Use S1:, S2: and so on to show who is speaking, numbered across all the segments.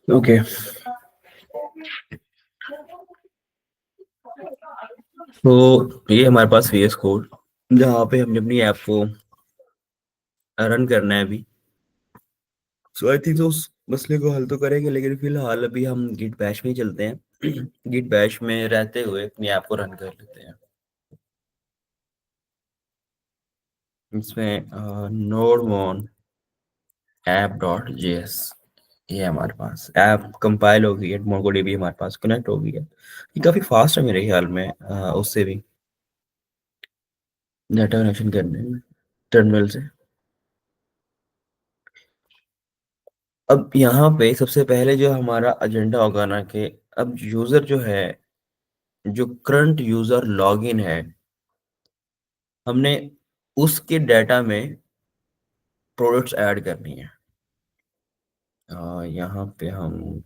S1: Okay, तो ये हमारे पास VS कोड जहाँ पे हमने अपनी ऐप को रन करना है अभी। सो आई थिंक तो उस मसले को हल तो करेंगे, लेकिन फिलहाल अभी हम गिट बैश में ही चलते हैं। गिट बैश में रहते हुए अपनी ऐप को रन कर लेते हैं। इसमें node-mon app.js ये हमारे पास ऐप कंपाइल हो गई है, MongoDB हमारे पास कनेक्ट हो गई है। ये काफ़ी फास्ट है मेरे ख्याल में, उससे भी डाटा कनेक्शन करने में टर्मिनल से। अब यहाँ पे सबसे पहले जो हमारा एजेंडा होगा ना कि अब यूज़र जो है, जो करंट यूज़र लॉगिन है, हमने उसके डाटा में प्रोडक्ट्स ऐड करनी है। यहाँ पे हम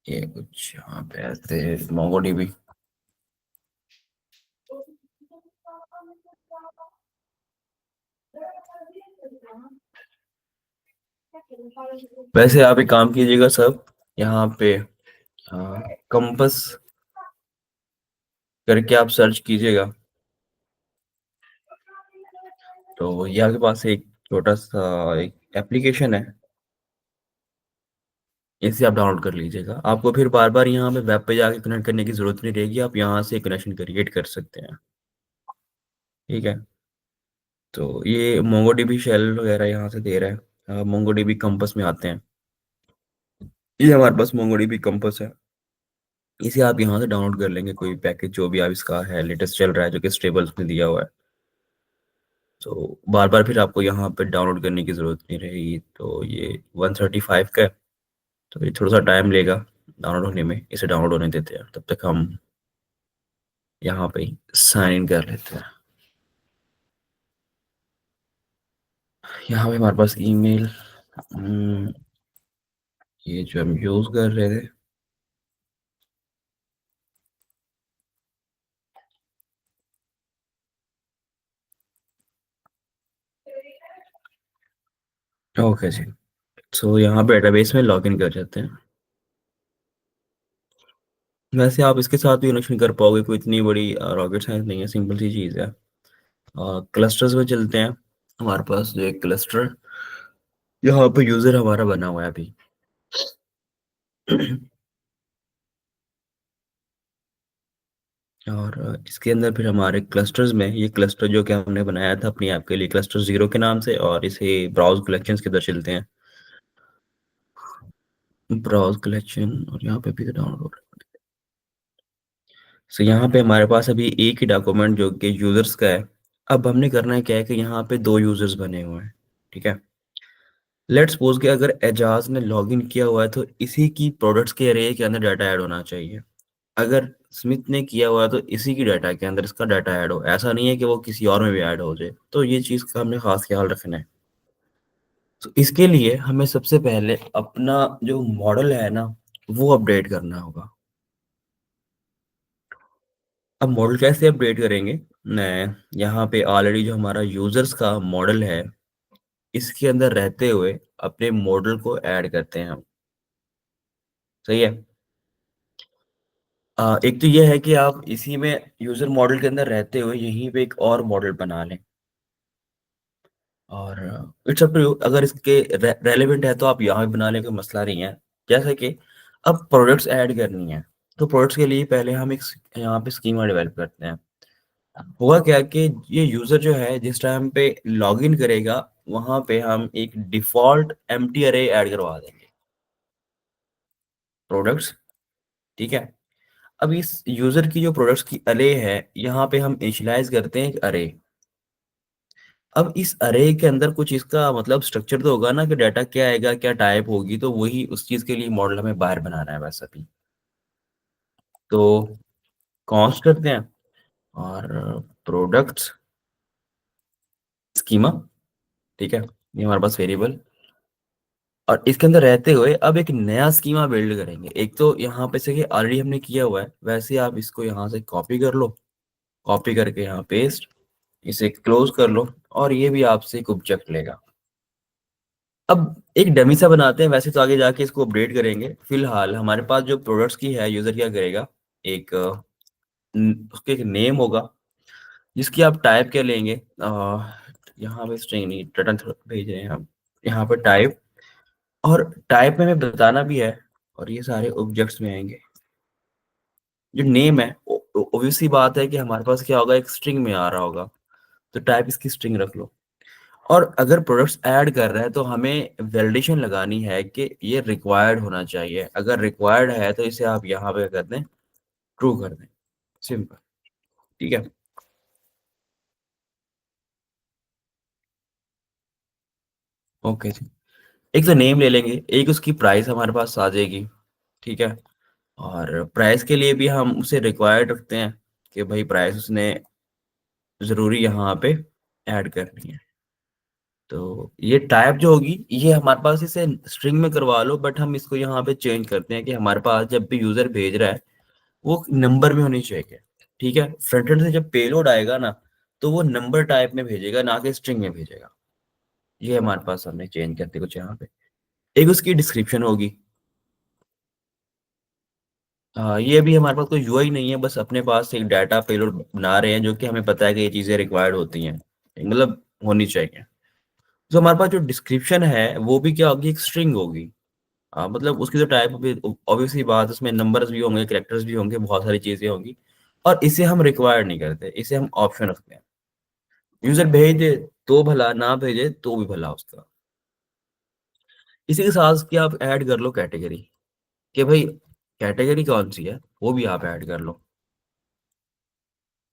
S1: ये कुछ यहाँ पे ऐसे MongoDB वैसे आप एक काम कीजिएगा सब, यहाँ पे कंपस करके आप सर्च कीजिएगा, तो ये आपके पास एक छोटा सा एक एप्लीकेशन है, इसे आप डाउनलोड कर लीजिएगा। आपको फिर बार बार यहाँ पे वेब पे जाके कनेक्ट करने की जरूरत नहीं रहेगी, आप यहाँ से कनेक्शन क्रिएट कर सकते हैं। ठीक है, तो ये MongoDB शेल वगैरह यहाँ से दे रहा है। MongoDB कंपस में आते हैं, ये हमारे पास MongoDB कंपस है। इसे आप यहाँ से डाउनलोड कर लेंगे, कोई पैकेज जो भी आप इसका है लेटेस्ट चल रहा है जो कि स्टेबल्स में दिया हुआ है। तो बार बार फिर आपको यहाँ पे डाउनलोड करने की ज़रूरत नहीं रहेगी। तो ये 135 का है, तो ये थोड़ा सा टाइम लेगा डाउनलोड होने में। इसे डाउनलोड होने देते हैं, तब तक हम यहाँ पे साइन इन कर लेते हैं। यहाँ पे हमारे पास ईमेल, ये जो हम यूज़ कर रहे थे, ओके जी। सो यहाँ पे डेटाबेस में लॉगिन कर जाते हैं। वैसे आप इसके साथ भी कनेक्शन कर पाओगे, कोई इतनी बड़ी रॉकेट साइंस नहीं है, सिंपल सी चीज़ है। क्लस्टर्स में चलते हैं। हमारे पास जो एक क्लस्टर यहाँ पे यूज़र हमारा बना हुआ है अभी। और इसके अंदर फिर हमारे क्लस्टर्स में ये क्लस्टर जो कि हमने बनाया था अपनी ऐप के लिए, क्लस्टर 0 के नाम से, और इसे ब्राउज कलेक्शंस के अंदर चलते हैं। ब्राउज कलेक्शन, और यहाँ पे भी डाउनलोड। सो यहाँ पे हमारे पास अभी एक ही डॉक्यूमेंट जो कि यूजर्स का है। अब हमने करना है क्या है कि यहाँ पे दो यूजर्स बने हुए हैं। ठीक है, लेट्स सपोज कि अगर एजाज ने लॉगिन किया हुआ है तो इसी की प्रोडक्ट्स के अरे के अंदर डाटा ऐड होना चाहिए। अगर स्मिथ ने किया हुआ है तो इसी की डाटा के अंदर इसका डाटा ऐड हो, ऐसा नहीं है कि वो किसी और में भी ऐड हो जाए। तो ये चीज़ का हमने खास ख्याल रखना है। तो इसके लिए हमें सबसे पहले अपना जो मॉडल है ना, वो अपडेट करना होगा। अब मॉडल कैसे अपडेट करेंगे? मैं यहाँ पे ऑलरेडी जो हमारा यूजर्स का मॉडल है, इसके अंदर रहते हुए अपने मॉडल को ऐड करते हैं हम। सही है। एक तो ये है कि आप इसी में यूजर मॉडल के अंदर रहते हुए यहीं पे एक और मॉडल बना लें, और इट्स अप टू यू। अगर इसके रेलेवेंट है तो आप यहाँ भी बना लें, कोई मसला नहीं है। जैसे कि अब प्रोडक्ट्स ऐड करनी है, तो प्रोडक्ट्स के लिए पहले हम एक यहाँ पे स्कीमा डेवलप करते हैं। हुआ क्या कि ये यूजर जो है जिस टाइम पे लॉगिन करेगा, वहां पे हम एक डिफॉल्ट एम्प्टी अरे ऐड करवा देंगे, प्रोडक्ट्स। ठीक है, अब इस यूजर की जो प्रोडक्ट्स की अरे है, यहाँ पे हम इनिशियलाइज करते हैं एक अरे। अब इस अरे के अंदर कुछ इसका मतलब स्ट्रक्चर तो होगा ना कि डाटा क्या आएगा, क्या टाइप होगी, तो वही उस चीज के लिए मॉडल हमें बाहर बनाना है वैसा भी। तो कॉन्स्ट करते हैं, और प्रोडक्ट्स स्कीमा। ठीक है, ये हमारे पास वेरिएबल, और इसके अंदर रहते हुए अब एक नया स्कीमा बिल्ड करेंगे। एक तो यहाँ पे से ऑलरेडी हमने किया हुआ है, वैसे आप इसको यहाँ से कॉपी कर लो, कॉपी करके यहाँ पेस्ट, इसे क्लोज़ कर लो और ये भी आपसे एक ऑब्जेक्ट लेगा। अब एक डमी सा बनाते हैं, वैसे तो आगे जाके इसको अपडेट करेंगे। फिलहाल हमारे पास जो प्रोडक्ट्स की है, यूज़र क्या करेगा, एक उसके एक नेम होगा, जिसकी आप टाइप क्या लेंगे, यहाँ पे स्ट्रिंग नहीं, रिटर्न भेज रहे हैं हम, यहाँ पे टाइप, और टाइप में हमें बताना भी है, और ये सारे ऑब्जेक्ट्स में आएँगे। जो नेम है, ऑब्वियस सी बात है कि हमारे पास क्या होगा, एक स्ट्रिंग में आ रहा होगा, तो टाइप इसकी स्ट्रिंग रख लो। और अगर प्रोडक्ट्स ऐड कर रहा है तो हमें वैलिडेशन लगानी है कि ये रिक्वायर्ड होना चाहिए। अगर रिक्वायर्ड है तो इसे आप यहाँ पे कर दें, ट्रू कर दें, सिंपल, ठीक है? ओके जी। एक तो नेम ले लेंगे, एक उसकी प्राइस हमारे पास आ जाएगी, ठीक है? और प्राइस के लिए भी हम उसे रिक्वायर्ड रखते हैं कि भाई प्राइस उसने ज़रूरी यहाँ पे ऐड करनी है। तो ये टाइप जो होगी, ये हमारे पास इसे स्ट्रिंग में करवा लो, बट हम इसको यहाँ पे चेंज करते हैं कि हमारे पास जब भी यूज़र भेज रहा है, वो नंबर में होनी चाहिए, ठीक है? फ्रंट एंड से जब पेलोड आएगा ना, तो वो नंबर टाइप में भेजेगा, ना कि स्ट्रिंग में भेजेगा। ये हमारे पास हमने चेंज करते कुछ यहाँ पे। एक उसकी डिस्क्रिप्शन होगी। ये भी हमारे पास कोई यूआई नहीं है, बस अपने पास एक डाटा पेलोड बना रहे हैं, जो कि हमें पता है कि ये चीज़ें रिक्वायर्ड होती हैं, मतलब होनी चाहिए। तो हमारे पास जो डिस्क्रिप्शन है, वो भी क्या होगी, एक स्ट्रिंग होगी। मतलब उसकी जो टाइप भी ऑब्वियस सी बात है, उसमें नंबर्स भी होंगे, कैरेक्टर्स भी होंगे, बहुत सारी चीज़ें होंगी, और इसे हम रिक्वायर्ड नहीं करते, इसे हम ऑप्शन रखते हैं। यूज़र भेज दे तो भला, ना भेजे तो भी भला उसका। इसी के साथ कि आप ऐड कर लो कैटेगरी, कि भाई कैटेगरी कौन-सी है, वो भी आप ऐड कर लो।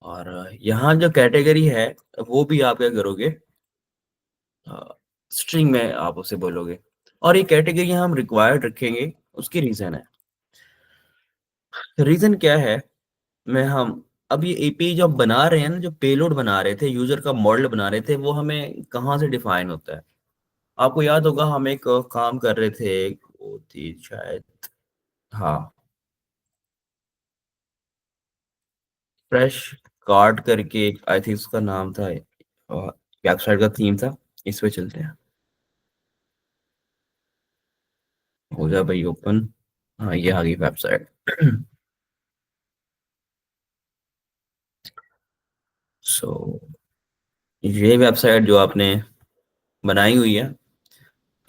S1: और यहाँ जो कैटेगरी है, वो भी आप क्या करोगे, अ, स्ट्रिंग में आप उसे बोलोगे, और ये कैटेगरी हम रिक्वायर्ड रखेंगे, उसकी रीज़न है। रीज़न क्या है, मैं हम अब ये एपीआई जो हम बना रहे हैं ना, जो पेलोड बना रहे थे, यूज़र का मॉडल बना रहे थे, वो हमें कहाँ से डिफाइन होता है? आपको याद होगा हम एक काम कर रहे थे, वो थी शायद, हाँ, फ्रेश कार्ट करके एक, आई थिंक उसका नाम था, वेबसाइट का थीम था। इस पे चलते हैं। हो जा भाई ओपन। हाँ, ये आ गई वेबसाइट। सो ये वेबसाइट जो आपने बनाई हुई है,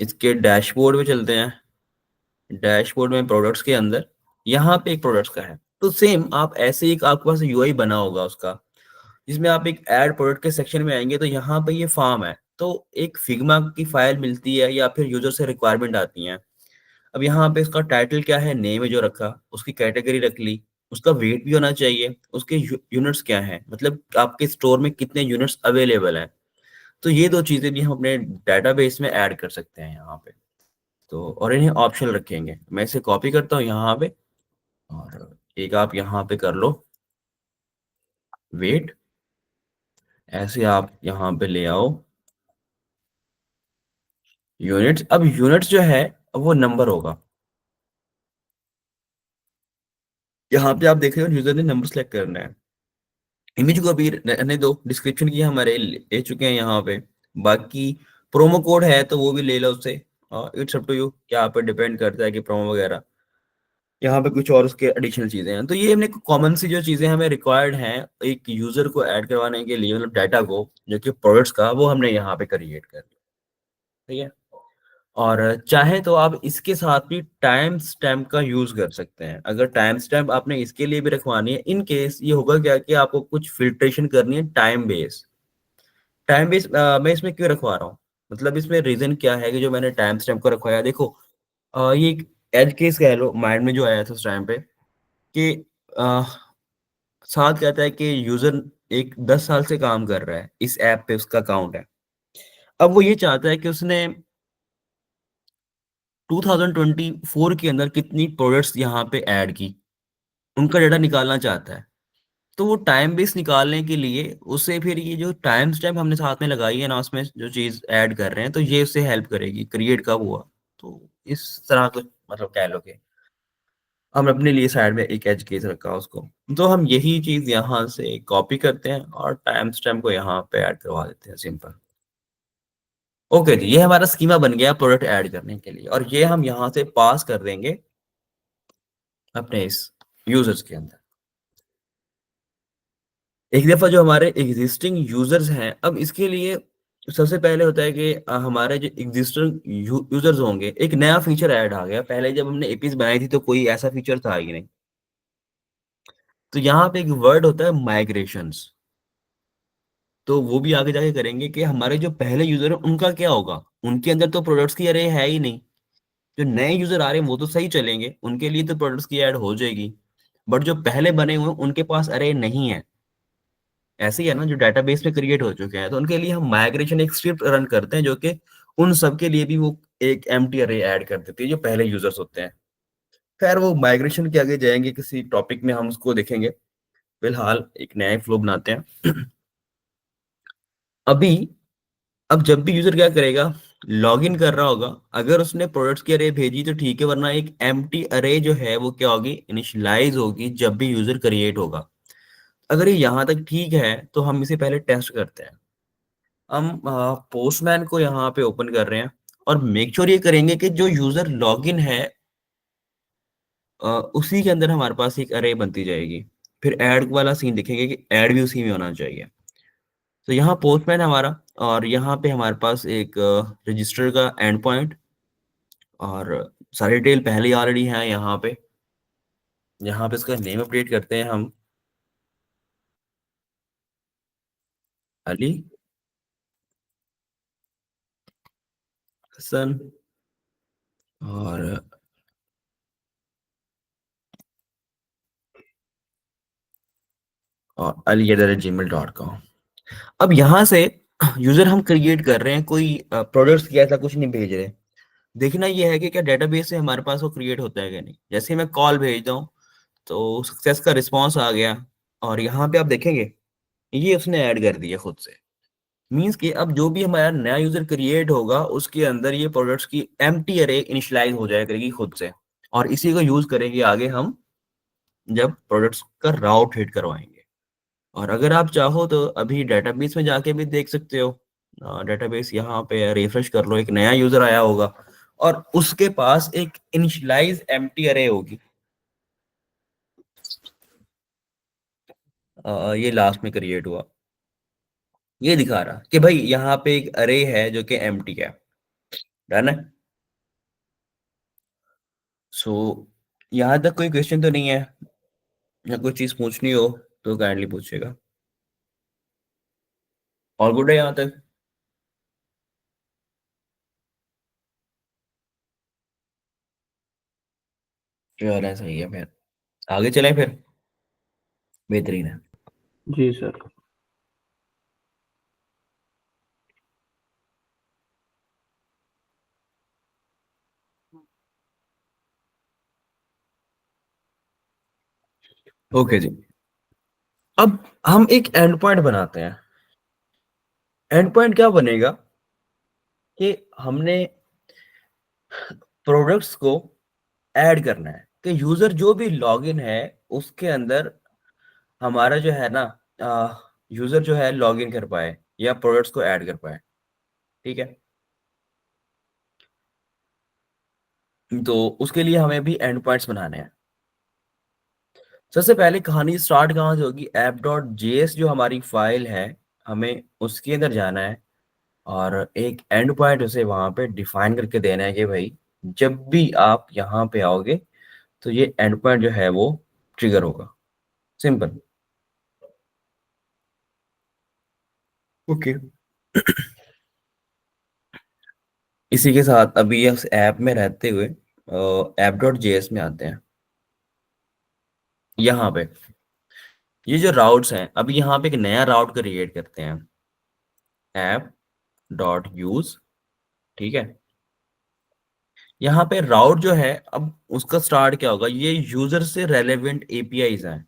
S1: इसके डैशबोर्ड पे चलते हैं। डैशबोर्ड में प्रोडक्ट्स के अंदर, यहाँ पे एक प्रोडक्ट्स का है, तो सेम आप ऐसे ही एक आपके पास यूआई बना होगा उसका, जिसमें आप एक ऐड प्रोडक्ट के सेक्शन में आएंगे, तो यहाँ पे ये फॉर्म है, तो एक फिग्मा की फाइल मिलती है या फिर यूजर से रिक्वायरमेंट आती है। अब यहाँ पे उसका टाइटल क्या है, नेम है जो रखा, उसकी कैटेगरी रख ली, उसका वेट भी होना चाहिए, उसके यूनिट्स क्या है, मतलब आपके स्टोर में कितने यूनिट्स अवेलेबल हैं। तो ये दो चीजें भी हम अपने डेटाबेस में ऐड कर सकते हैं यहाँ पे। तो और इन्हें ऑप्शनल रखेंगे, मैं इसे कॉपी करता हूँ यहाँ पे, और एक आप यहाँ पे कर लो वेट, ऐसे आप यहाँ पे ले आओ यूनिट्स। अब यूनिट्स जो है, वो नंबर होगा। यहाँ पे आप देख रहे हो यूजर ने नंबर सेलेक्ट करना है। इमेज को अभी रहने दो, डिस्क्रिप्शन की हमारे ले चुके हैं यहाँ पे। बाकी प्रोमो कोड है तो वो भी ले लो उससे, इट्स अप टू यू, क्या आप पे डिपेंड करता है कि प्रोमो वगैरह। यहाँ पे कुछ और उसके एडिशनल चीजें हैं, तो ये हमने कॉमन सी जो चीजें हमें रिक्वायर्ड हैं एक यूजर को ऐड करवाने के लिए, मतलब डाटा को, जो कि प्रोडक्ट्स का, वो हमने यहाँ पे क्रिएट कर लिया, ठीक है? और चाहे तो आप इसके साथ भी टाइम स्टैम्प का यूज कर सकते हैं। अगर टाइम स्टैम्प आपने इसके लिए भी रखवानी है, इन केस ये होगा क्या कि आपको कुछ फिल्ट्रेशन करनी है टाइम बेस। टाइम बेस मैं इसमें क्यों रखवा रहा हूँ, मतलब इसमें रीजन क्या है कि जो मैंने टाइम स्टैम्प को रखवाया, देखो, ये एक एज केस कह लो माइंड में जो आया था उस टाइम पे, कि अ, साथ कहता है कि यूजर एक 10 साल से काम कर रहा है इस ऐप पे, उसका अकाउंट है। अब वो ये चाहता है कि उसने 2024 के अंदर कितनी प्रोडक्ट्स यहाँ पे ऐड की, उनका डाटा निकालना चाहता है। तो वो टाइम बेस निकालने के लिए उसे फिर ये जो टाइम स्टैम्प हमने साथ में लगाई है ना, उसमें जो चीज़ ऐड कर रहे हैं, तो ये उससे हेल्प करेगी। क्रिएट कब हुआ, तो इस तरह का मतलब कह लो कि हमने अपने लिए साइड में एक एज केस रखा उसको। तो हम यही चीज़ यहाँ से कॉपी करते हैं और टाइम स्टैम्प को यहाँ पे ऐड करवा देते हैं, सिंपल। ओके जी, ये हमारा स्कीमा बन गया प्रोडक्ट ऐड करने के लिए, और ये हम यहाँ से पास कर देंगे अपने इस यूजर्स के अंदर। एक दफ़ा जो हमारे एग्जिस्टिंग यूजर्स हैं, अब इसके लिए सबसे पहले होता है कि हमारे जो एग्जिस्टिंग यूजर्स होंगे, एक नया फीचर ऐड आ गया। पहले जब हमने एपीज़ बनाई थी तो कोई ऐसा फीचर था ही नहीं। तो यहाँ पे एक वर्ड होता है माइग्रेशंस। तो वो भी आगे जाके करेंगे कि हमारे जो पहले यूज़र हैं उनका क्या होगा? उनके अंदर तो प्रोडक्ट्स की अरे है ही नहीं। जो नए यूज़र आ रहे हैं वो तो सही चलेंगे, उनके लिए तो प्रोडक्ट्स की ऐड हो जाएगी। बट जो पहले बने हुए हैं उनके पास अरे नहीं है। ऐसे ही है ना, जो डेटाबेस में क्रिएट हो चुके हैं, तो उनके लिए हम माइग्रेशन एक स्क्रिप्ट रन करते हैं जो कि उन सब के लिए भी वो एक एम्प्टी अरे ऐड कर देती है जो पहले यूज़र्स होते हैं। खैर वो माइग्रेशन के आगे जाएँगे, किसी टॉपिक में हम उसको देखेंगे। फिलहाल एक नया फ्लो बनाते हैं। अभी अब जब भी यूज़र क्या करेगा, लॉगिन कर रहा होगा, अगर उसने प्रोडक्ट्स की अरे भेजी तो ठीक है, वरना एक एम्प्टी अरे जो है वो क्या होगी, इनिशियलाइज़ होगी जब भी यूज़र क्रिएट होगा। अगर ये यहाँ तक ठीक है, तो हम इसे पहले टेस्ट करते हैं। हम पोस्टमैन को यहाँ पे ओपन कर रहे हैं और मेक श्योर ये करेंगे कि जो यूज़र लॉगिन है उसी के अंदर हमारे पास एक अरे बनती जाएगी। फिर ऐड वाला सीन देखेंगे कि ऐड भी उसी में होना चाहिए। तो यहाँ पोस्टमैन हमारा, और यहाँ पे हमारे पास एक रजिस्टर का एंड पॉइंट, और सारी डिटेल पहले ही ऑलरेडी हैं यहाँ पे। यहाँ पे इसका नेम अपडेट करते हैं हम, अली हसन, और ali@gmail.com। अब यहाँ से यूज़र हम क्रिएट कर रहे हैं, कोई प्रोडक्ट्स की ऐसा कुछ नहीं भेज रहे। देखना ये है कि क्या डेटाबेस से हमारे पास वो क्रिएट होता है कि नहीं। जैसे ही मैं कॉल भेजता हूँ, तो सक्सेस का रिस्पॉन्स आ गया, और यहाँ पे आप देखेंगे, ये उसने ऐड कर दिया खुद से। मीन्स कि अब जो भी हमारा नया यूज़र क्रिएट होगा, उसके अंदर ये प्रोडक्ट्स की एम्प्टी अरे इनिशियलाइज़ हो जाया करेगी खुद से, और इसी को यूज़ करेंगे आगे हम, जब प्रोडक्ट्स का राउट हिट करवाएँगे। और अगर आप चाहो तो अभी डेटाबेस में जाके भी देख सकते हो। डेटाबेस यहाँ पे रिफ्रेश कर लो, एक नया यूज़र आया होगा और उसके पास एक इनिशियलाइज़ एम्प्टी अरे होगी। ये लास्ट में क्रिएट हुआ। ये दिखा रहा कि भाई यहाँ पे एक अरे है जो कि एम्प्टी है। डन है? सो यहाँ तक कोई क्वेश्चन तो नहीं है, या कोई चीज़ पूछनी हो तो काइंडली पूछिएगा। ऑल गुड है यहाँ तक? चलो सही है फिर। आगे चलें फिर? बेहतरीन है।
S2: जी सर।
S1: ओके जी। अब हम एक एंड पॉइंट बनाते हैं। एंड पॉइंट क्या बनेगा कि हमने प्रोडक्ट्स को ऐड करना है कि यूजर जो भी लॉगिन है उसके अंदर हमारा जो है ना, यूजर जो है लॉगिन कर पाए या प्रोडक्ट्स को ऐड कर पाए। ठीक है? तो उसके लिए हमें भी एंड पॉइंट्स बनाने हैं। सबसे पहले कहानी स्टार्ट कहाँ से होगी, app.js जो हमारी फाइल है, हमें उसके अंदर जाना है, और एक एंड पॉइंट उसे वहां पे डिफाइन करके देना है कि भाई जब भी आप यहाँ पे आओगे तो ये एंड पॉइंट जो है वो ट्रिगर होगा। सिंपल। ओके। इसी के साथ अभी इस ऐप में रहते हुए app.js में आते हैं। यहाँ पे ये जो राउट्स हैं, अभी यहाँ पे एक नया राउट क्रिएट करते हैं, app.use। ठीक है? यहाँ पे राउट जो है, अब उसका स्टार्ट क्या होगा, ये यूजर से रेलेवेंट एपीआईज हैं।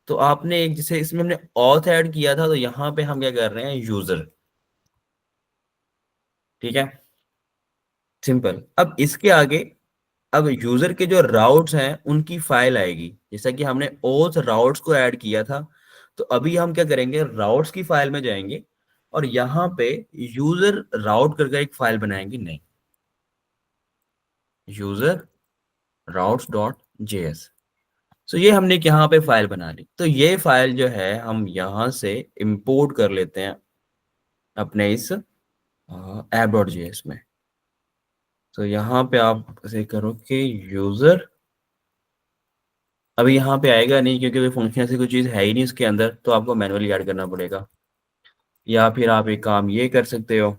S1: तो आपने एक, जैसे इसमें हमने ऑथ ऐड किया था, तो यहाँ पे हम क्या कर रहे हैं, यूजर। ठीक है? सिंपल। अब इसके आगे अब यूजर के जो राउट्स हैं उनकी फाइल आएगी, जैसा कि हमने ओथ राउट्स को ऐड किया था। तो अभी हम क्या करेंगे, राउट्स की फाइल में जाएंगे और यहाँ पे यूजर राउट करके एक फाइल बनाएंगे, नहीं, यूजर राउट्स डॉट जेएस। सो ये हमने एक यहाँ पे फाइल बना ली। तो ये फाइल जो है हम यहाँ से इंपोर्ट कर लेते हैं अपने इस ऐप डॉट जेएस में। तो यहाँ पे आप ऐसे करो कि यूजर, अभी यहाँ पे आएगा नहीं क्योंकि वो फंक्शन ऐसी कोई चीज़ है ही नहीं उसके अंदर, तो आपको मैनुअली ऐड करना पड़ेगा। या फिर आप एक काम ये कर सकते हो,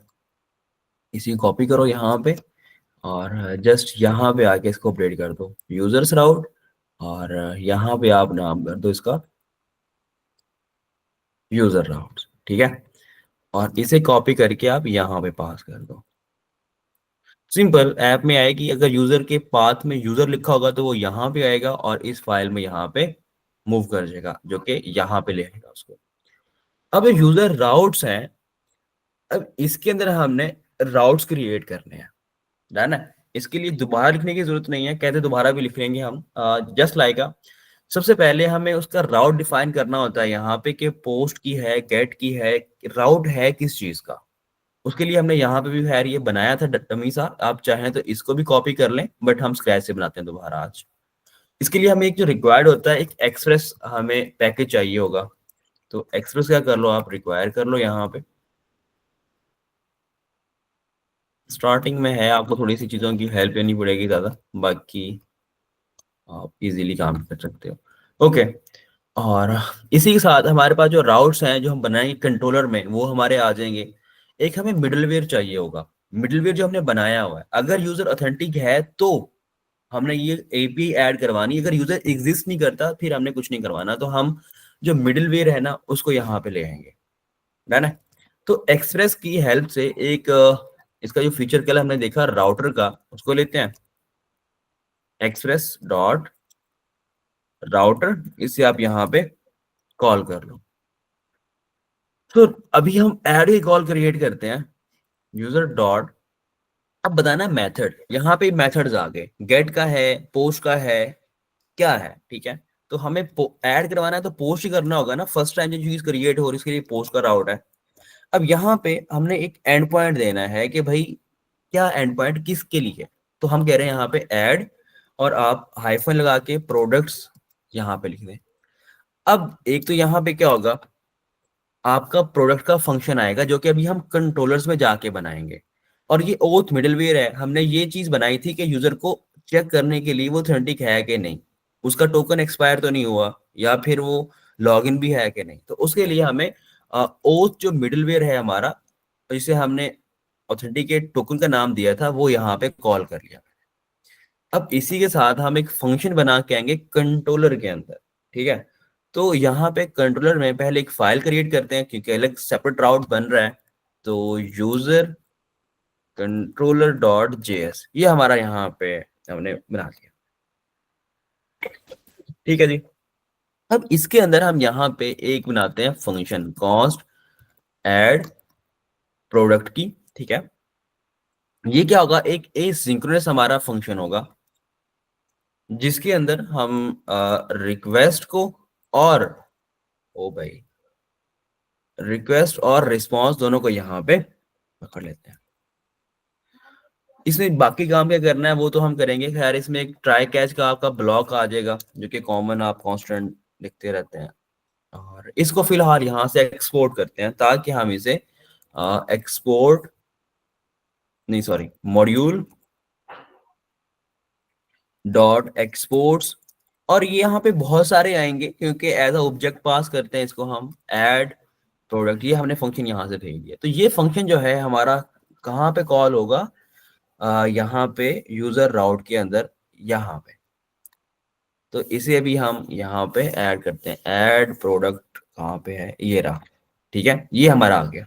S1: इसी कॉपी करो यहाँ पे और जस्ट यहाँ पे आके इसको अपडेट कर दो यूजर्स राउट, और यहाँ पे आप नाम कर दो इसका यूजर राउट, ठीक है। और इसे कॉपी करके आप यहाँ पे पास कर दो। सिंपल ऐप में आएगी, अगर यूजर के पाथ में यूजर लिखा होगा तो वो यहाँ पे आएगा और इस फाइल में यहाँ पे मूव कर जाएगा, जो कि यहाँ पे ले आएगा उसको। अब यूजर राउट्स हैं, अब इसके अंदर हमने राउट्स क्रिएट करने हैं, डन है। इसके लिए दोबारा लिखने की जरूरत नहीं है, कहते दोबारा भी लिख लेंगे हम, जस्ट लाइक सबसे पहले हमें उसका राउट डिफाइन करना होता है यहाँ पे कि पोस्ट की है, गेट की है, राउट है किस चीज का। उसके लिए हमने यहाँ पे भी खैर ये बनाया था डमी सा, आप चाहें तो इसको भी कॉपी कर लें, बट हम स्क्रैच से बनाते हैं दोबारा आज। इसके लिए हमें एक जो रिक्वायर्ड होता है, एक एक्सप्रेस हमें पैकेज चाहिए होगा। तो एक्सप्रेस क्या कर लो, आप रिक्वायर कर लो यहाँ पे, स्टार्टिंग में है, आपको थोड़ी सी चीज़ों की हेल्प लेनी पड़ेगी ज़्यादा, बाकी आप इजीली काम कर सकते हो। ओके, और इसी के साथ हमारे पास जो राउट्स हैं जो हम बनाएंगे कंट्रोलर में, वो हमारे आ जाएंगे। एक हमें मिडलवेयर चाहिए होगा, मिडलवेयर जो हमने बनाया हुआ है, अगर यूजर ऑथेंटिक है तो हमने ये एपी ऐड करवानी, अगर यूजर एग्जिस्ट नहीं करता फिर हमने कुछ नहीं करवाना। तो हम जो मिडलवेयर है ना उसको यहाँ पे ले आएंगे, डन है। तो एक्सप्रेस की हेल्प से एक इसका जो फीचर कल हमने देखा राउटर का, उसको लेते हैं एक्सप्रेस डॉट राउटर, इसे आप यहाँ पे कॉल कर लो। तो अभी हम ऐड की कॉल क्रिएट करते हैं, यूजर डॉट, अब बताना मेथड, यहाँ पे मेथड्स आ गए, गेट का है, पोस्ट का है, क्या है, ठीक है। तो हमें ऐड करवाना है तो पोस्ट ही करना होगा ना, फर्स्ट टाइम जो चीज क्रिएट हो रही है इसके लिए पोस्ट का राउट है। अब यहाँ पे हमने एक एंड पॉइंट देना है कि भाई क्या एंड पॉइंट किसके लिए, तो हम कह रहे हैं यहाँ पे ऐड, और आप हाइफन लगा के प्रोडक्ट्स यहाँ पे लिख दें। अब एक तो यहाँ पे क्या होगा, आपका प्रोडक्ट का फंक्शन आएगा जो कि अभी हम कंट्रोलर्स में जाके बनाएंगे। और ये ओथ मिडलवेयर है, हमने ये चीज बनाई थी कि यूजर को चेक करने के लिए वो ऑथेंटिक है कि नहीं, उसका टोकन एक्सपायर तो नहीं हुआ, या फिर वो लॉगिन भी है कि नहीं। तो उसके लिए हमें ओथ जो मिडलवेयर है हमारा, जिसे हमने ऑथेंटिकेट टोकन का नाम दिया था, वो यहाँ पे कॉल कर लिया। अब इसी के साथ हम एक फंक्शन बना के आएंगे कंट्रोलर के अंदर, ठीक है। तो यहाँ पे कंट्रोलर में पहले एक फाइल क्रिएट करते हैं क्योंकि अलग सेपरेट राउट बन रहा है। तो यूजर कंट्रोलर डॉट जेएस, ये हमारा यहाँ पे हमने बना लिया, ठीक है जी। अब इसके अंदर हम यहाँ पे एक बनाते हैं फंक्शन कॉस्ट एड प्रोडक्ट की, ठीक है। ये क्या होगा, एक एसिंक्रोनस हमारा फंक्शन होगा जिसके अंदर हम रिक्वेस्ट को और, ओ भाई, रिक्वेस्ट और रिस्पांस दोनों को यहाँ पे पकड़ लेते हैं। इसमें बाकी काम क्या करना है वो तो हम करेंगे, खैर इसमें एक ट्राई कैच का आपका ब्लॉक आ जाएगा जो कि कॉमन आप कांस्टेंट लिखते रहते हैं। और इसको फिलहाल यहाँ से एक्सपोर्ट करते हैं ताकि हम इसे एक्सपोर्ट, नहीं सॉरी, मॉड्यूल डॉट एक्सपोर्ट्स, और ये यहाँ पे बहुत सारे आएंगे क्योंकि एज अ ऑब्जेक्ट पास करते हैं इसको हम, ऐड प्रोडक्ट, ये हमने फंक्शन यहाँ से भेज दिया। तो ये फंक्शन जो है हमारा कहाँ पे कॉल होगा, यहाँ पे यूजर राउट के अंदर, यहाँ पे। तो इसे भी हम यहाँ पे ऐड करते हैं, ऐड प्रोडक्ट कहाँ पे है, ये रहा, ठीक है, ये हमारा आ गया।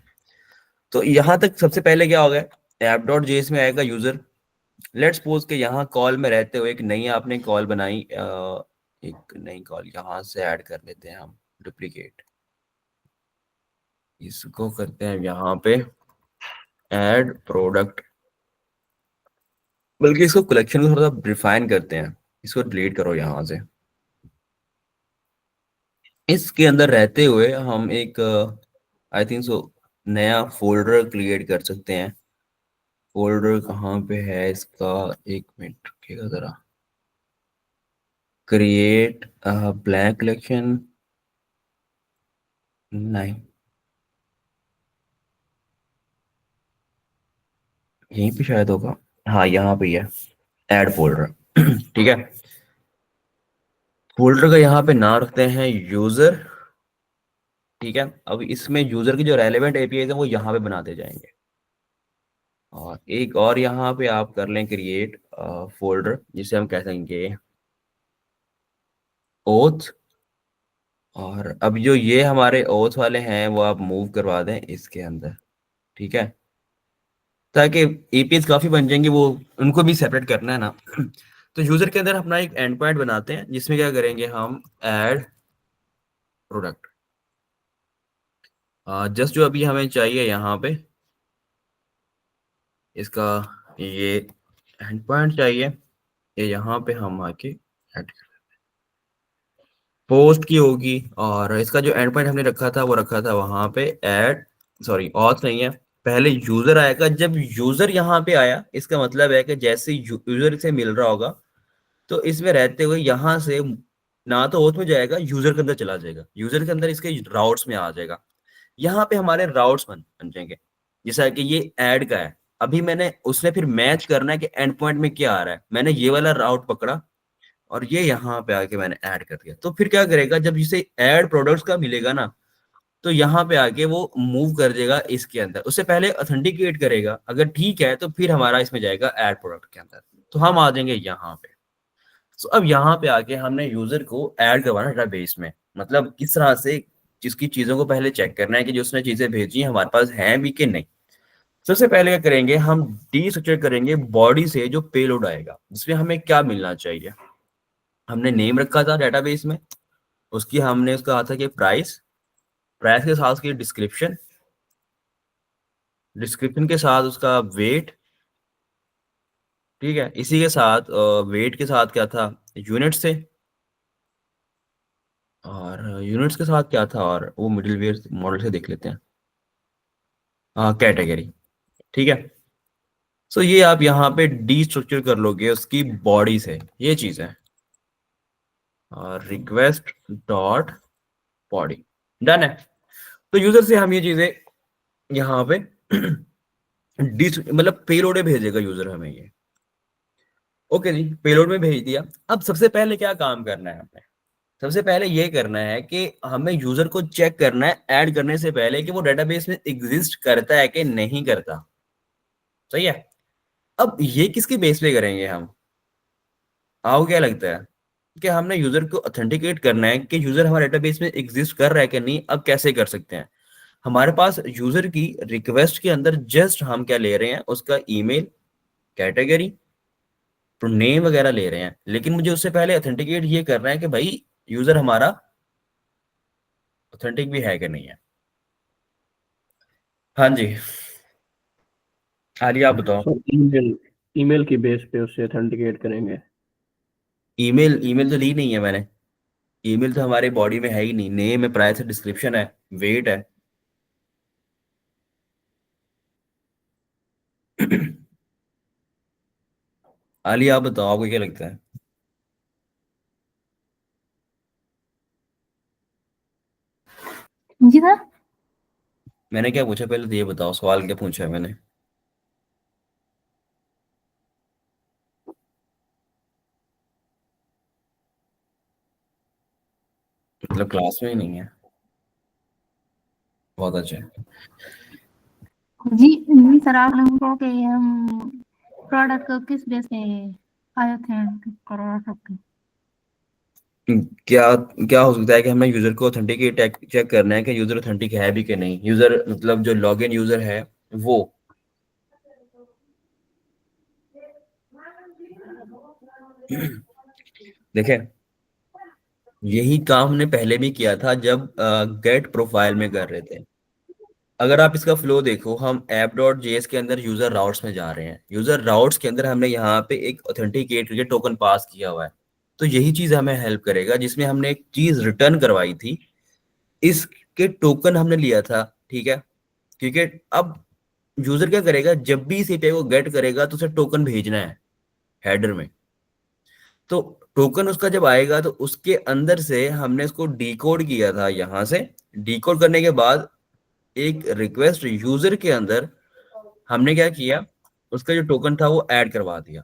S1: तो यहाँ तक सबसे पहले क्या होगा, ऐप डॉट जेएस में आएगा यूजर। लेट्स सपोज के यहाँ कॉल में रहते हुए एक नई आपने कॉल बनाई, एक नई कॉल यहाँ से ऐड कर लेते हैं हम, डुप्लीकेट, इसको करते हैं यहाँ पे ऐड प्रोडक्ट, बल्कि इसको कलेक्शन को थोड़ा सा रिफाइन करते हैं। इसको डिलीट करो यहाँ से। इसके अंदर रहते हुए हम एक आई थिंक सो नया फोल्डर क्रिएट कर सकते हैं। फोल्डर कहाँ पे है इसका? एक मिनट रुकिएगा जरा। Create blank collection. नहीं, यहीं पे शायद होगा। हाँ, यहाँ पे ही है, ऐड फोल्डर। ठीक है। फोल्डर का यहाँ पे नाम रखते हैं यूजर। ठीक है। अब इसमें यूजर की जो रेलेवेंट एपीआई है वो यहाँ पे बनाते जाएंगे। और एक और यहाँ पे आप कर लें क्रिएट फोल्डर, जिसे हम कह देंगे ओथ। और अब जो ये हमारे ओथ वाले हैं वो आप मूव करवा दें इसके अंदर। ठीक है। ताकि एपीआई काफी बन जाएंगे, वो उनको भी सेपरेट करना है ना। तो यूजर के अंदर अपना एक एंड पॉइंट बनाते हैं, जिसमें क्या करेंगे हम, ऐड प्रोडक्ट। जस्ट जो अभी हमें चाहिए यहाँ पे इसका, ये एंड पॉइंट चाहिए। ये यहाँ पे हम आके ऐड पोस्ट की होगी। और इसका जो एंड पॉइंट हमने रखा था वो रखा था वहां पे ऐड, सॉरी ऑथ नहीं है। पहले यूजर आएगा। जब यूजर यहाँ पे आया, इसका मतलब है कि जैसे यूजर से मिल रहा होगा, तो इसमें रहते हुए यहाँ से ना तो ओथ में जाएगा, यूजर के अंदर चला जाएगा, यूजर के अंदर इसके राउट्स में आ जाएगा। यहाँ पे हमारे राउट्स बन जाएंगे। जैसा कि ये ऐड का है, अभी मैंने उसने फिर मैच करना है कि एंड पॉइंट में क्या आ रहा है। मैंने ये वाला राउट पकड़ा और ये यहाँ पे आके मैंने ऐड कर दिया। तो फिर क्या करेगा, जब इसे ऐड प्रोडक्ट्स का मिलेगा ना, तो यहाँ पे आके वो मूव कर देगा इसके अंदर। उससे पहले ऑथेंटिकेट करेगा, अगर ठीक है तो फिर हमारा इसमें जाएगा ऐड प्रोडक्ट के अंदर। तो हम आ जाएंगे यहाँ पे। तो अब यहाँ पे आके हमने यूजर को ऐड करवाना डेटाबेस में। मतलब किस तरह से, जिसकी चीजों को पहले चेक करना है कि जो उसने चीजें भेजी हैं हमारे पास हैं भी कि नहीं। सबसे पहले क्या करेंगे, हम डी स्ट्रक्चर करेंगे बॉडी से जो पेलोड आएगा, जिसमें हमें क्या मिलना चाहिए। हमने नेम रखा था डेटाबेस में, उसकी हमने उसका कहा था कि प्राइस, प्राइस के साथ उसकी डिस्क्रिप्शन, डिस्क्रिप्शन के साथ उसका वेट। ठीक है। इसी के साथ वेट के साथ क्या था, यूनिट से। और यूनिट्स के साथ क्या था, और वो मिडिल वेयर मॉडल से देख लेते हैं। हाँ, कैटेगरी। ठीक है। सो ये आप यहाँ पे डी स्ट्रक्चर कर लोगे उसकी बॉडी से, ये चीज है। और रिक्वेस्ट डॉट बॉडी, डन है। तो यूजर से हम ये चीजें यहाँ पे डी मतलब पेलोड में भेजेगा यूजर हमें ये। ओके जी, पेलोड में भेज दिया। अब सबसे पहले क्या काम करना है हमें, सबसे पहले ये करना है कि हमें यूजर को चेक करना है ऐड करने से पहले कि वो डेटाबेस में एग्जिस्ट करता है कि नहीं करता। सही है। अब ये किसके बेस पे करेंगे हम, आपको क्या लगता है? कि हमने यूजर को ऑथेंटिकेट करना है कि यूजर हमारे डेटाबेस में एग्जिस्ट कर रहा है कि नहीं। अब कैसे कर सकते हैं, हमारे पास यूजर की रिक्वेस्ट के अंदर जस्ट हम क्या ले रहे हैं, उसका ईमेल, कैटेगरी, तो नेम वगैरह ले रहे हैं। लेकिन मुझे उससे पहले ऑथेंटिकेट ये करना है कि भाई यूजर हमारा ऑथेंटिक भी है कि नहीं है। हाँ जी, आलिया आप बताओ।
S2: सर ईमेल, ईमेल की बेस पे उससे ऑथेंटिकेट करेंगे।
S1: ईमेल, ईमेल तो ली नहीं है मैंने। ईमेल तो हमारे बॉडी में है ही नहीं। नेम है, प्राइस है, डिस्क्रिप्शन है, वेट है। आलिया आप बताओ, आपको क्या लगता है?
S3: जी सर।
S1: मैंने क्या पूछा पहले तो ये बताओ, सवाल क्या पूछा है मैंने? मतलब क्लास में ही नहीं है। बहुत अच्छा है।
S3: जी जी सर, आपने हमको कि हम प्रोडक्ट को किस बेस पे आए थे करवा सकते।
S1: क्या क्या हो सकता है कि हमें यूजर को ऑथेंटिकेट चेक करना है कि यूजर ऑथेंटिक है भी कि नहीं। यूजर मतलब जो लॉगिन यूजर है वो। देखें, यही काम हमने पहले भी किया था जब गेट प्रोफाइल में कर रहे थे। अगर आप इसका फ्लो देखो, हम ऐप डॉट जेएस के अंदर यूजर राउट्स में जा रहे हैं, यूजर राउट्स के अंदर हमने यहाँ पे एक ऑथेंटिकेट के टोकन पास किया हुआ है। तो यही चीज हमें हेल्प करेगा, जिसमें हमने एक चीज रिटर्न करवाई थी, इसके टोकन हमने लिया था, ठीक है। क्योंकि अब यूजर क्या करेगा, जब भी इस एपीआई को गेट करेगा तो उसे टोकन भेजना है हेडर में। तो टोकन उसका जब आएगा तो उसके अंदर से हमने इसको डिकोड किया था, यहां से डिकोड करने के बाद एक रिक्वेस्ट यूजर के अंदर हमने क्या किया, उसका जो टोकन था वो ऐड करवा दिया।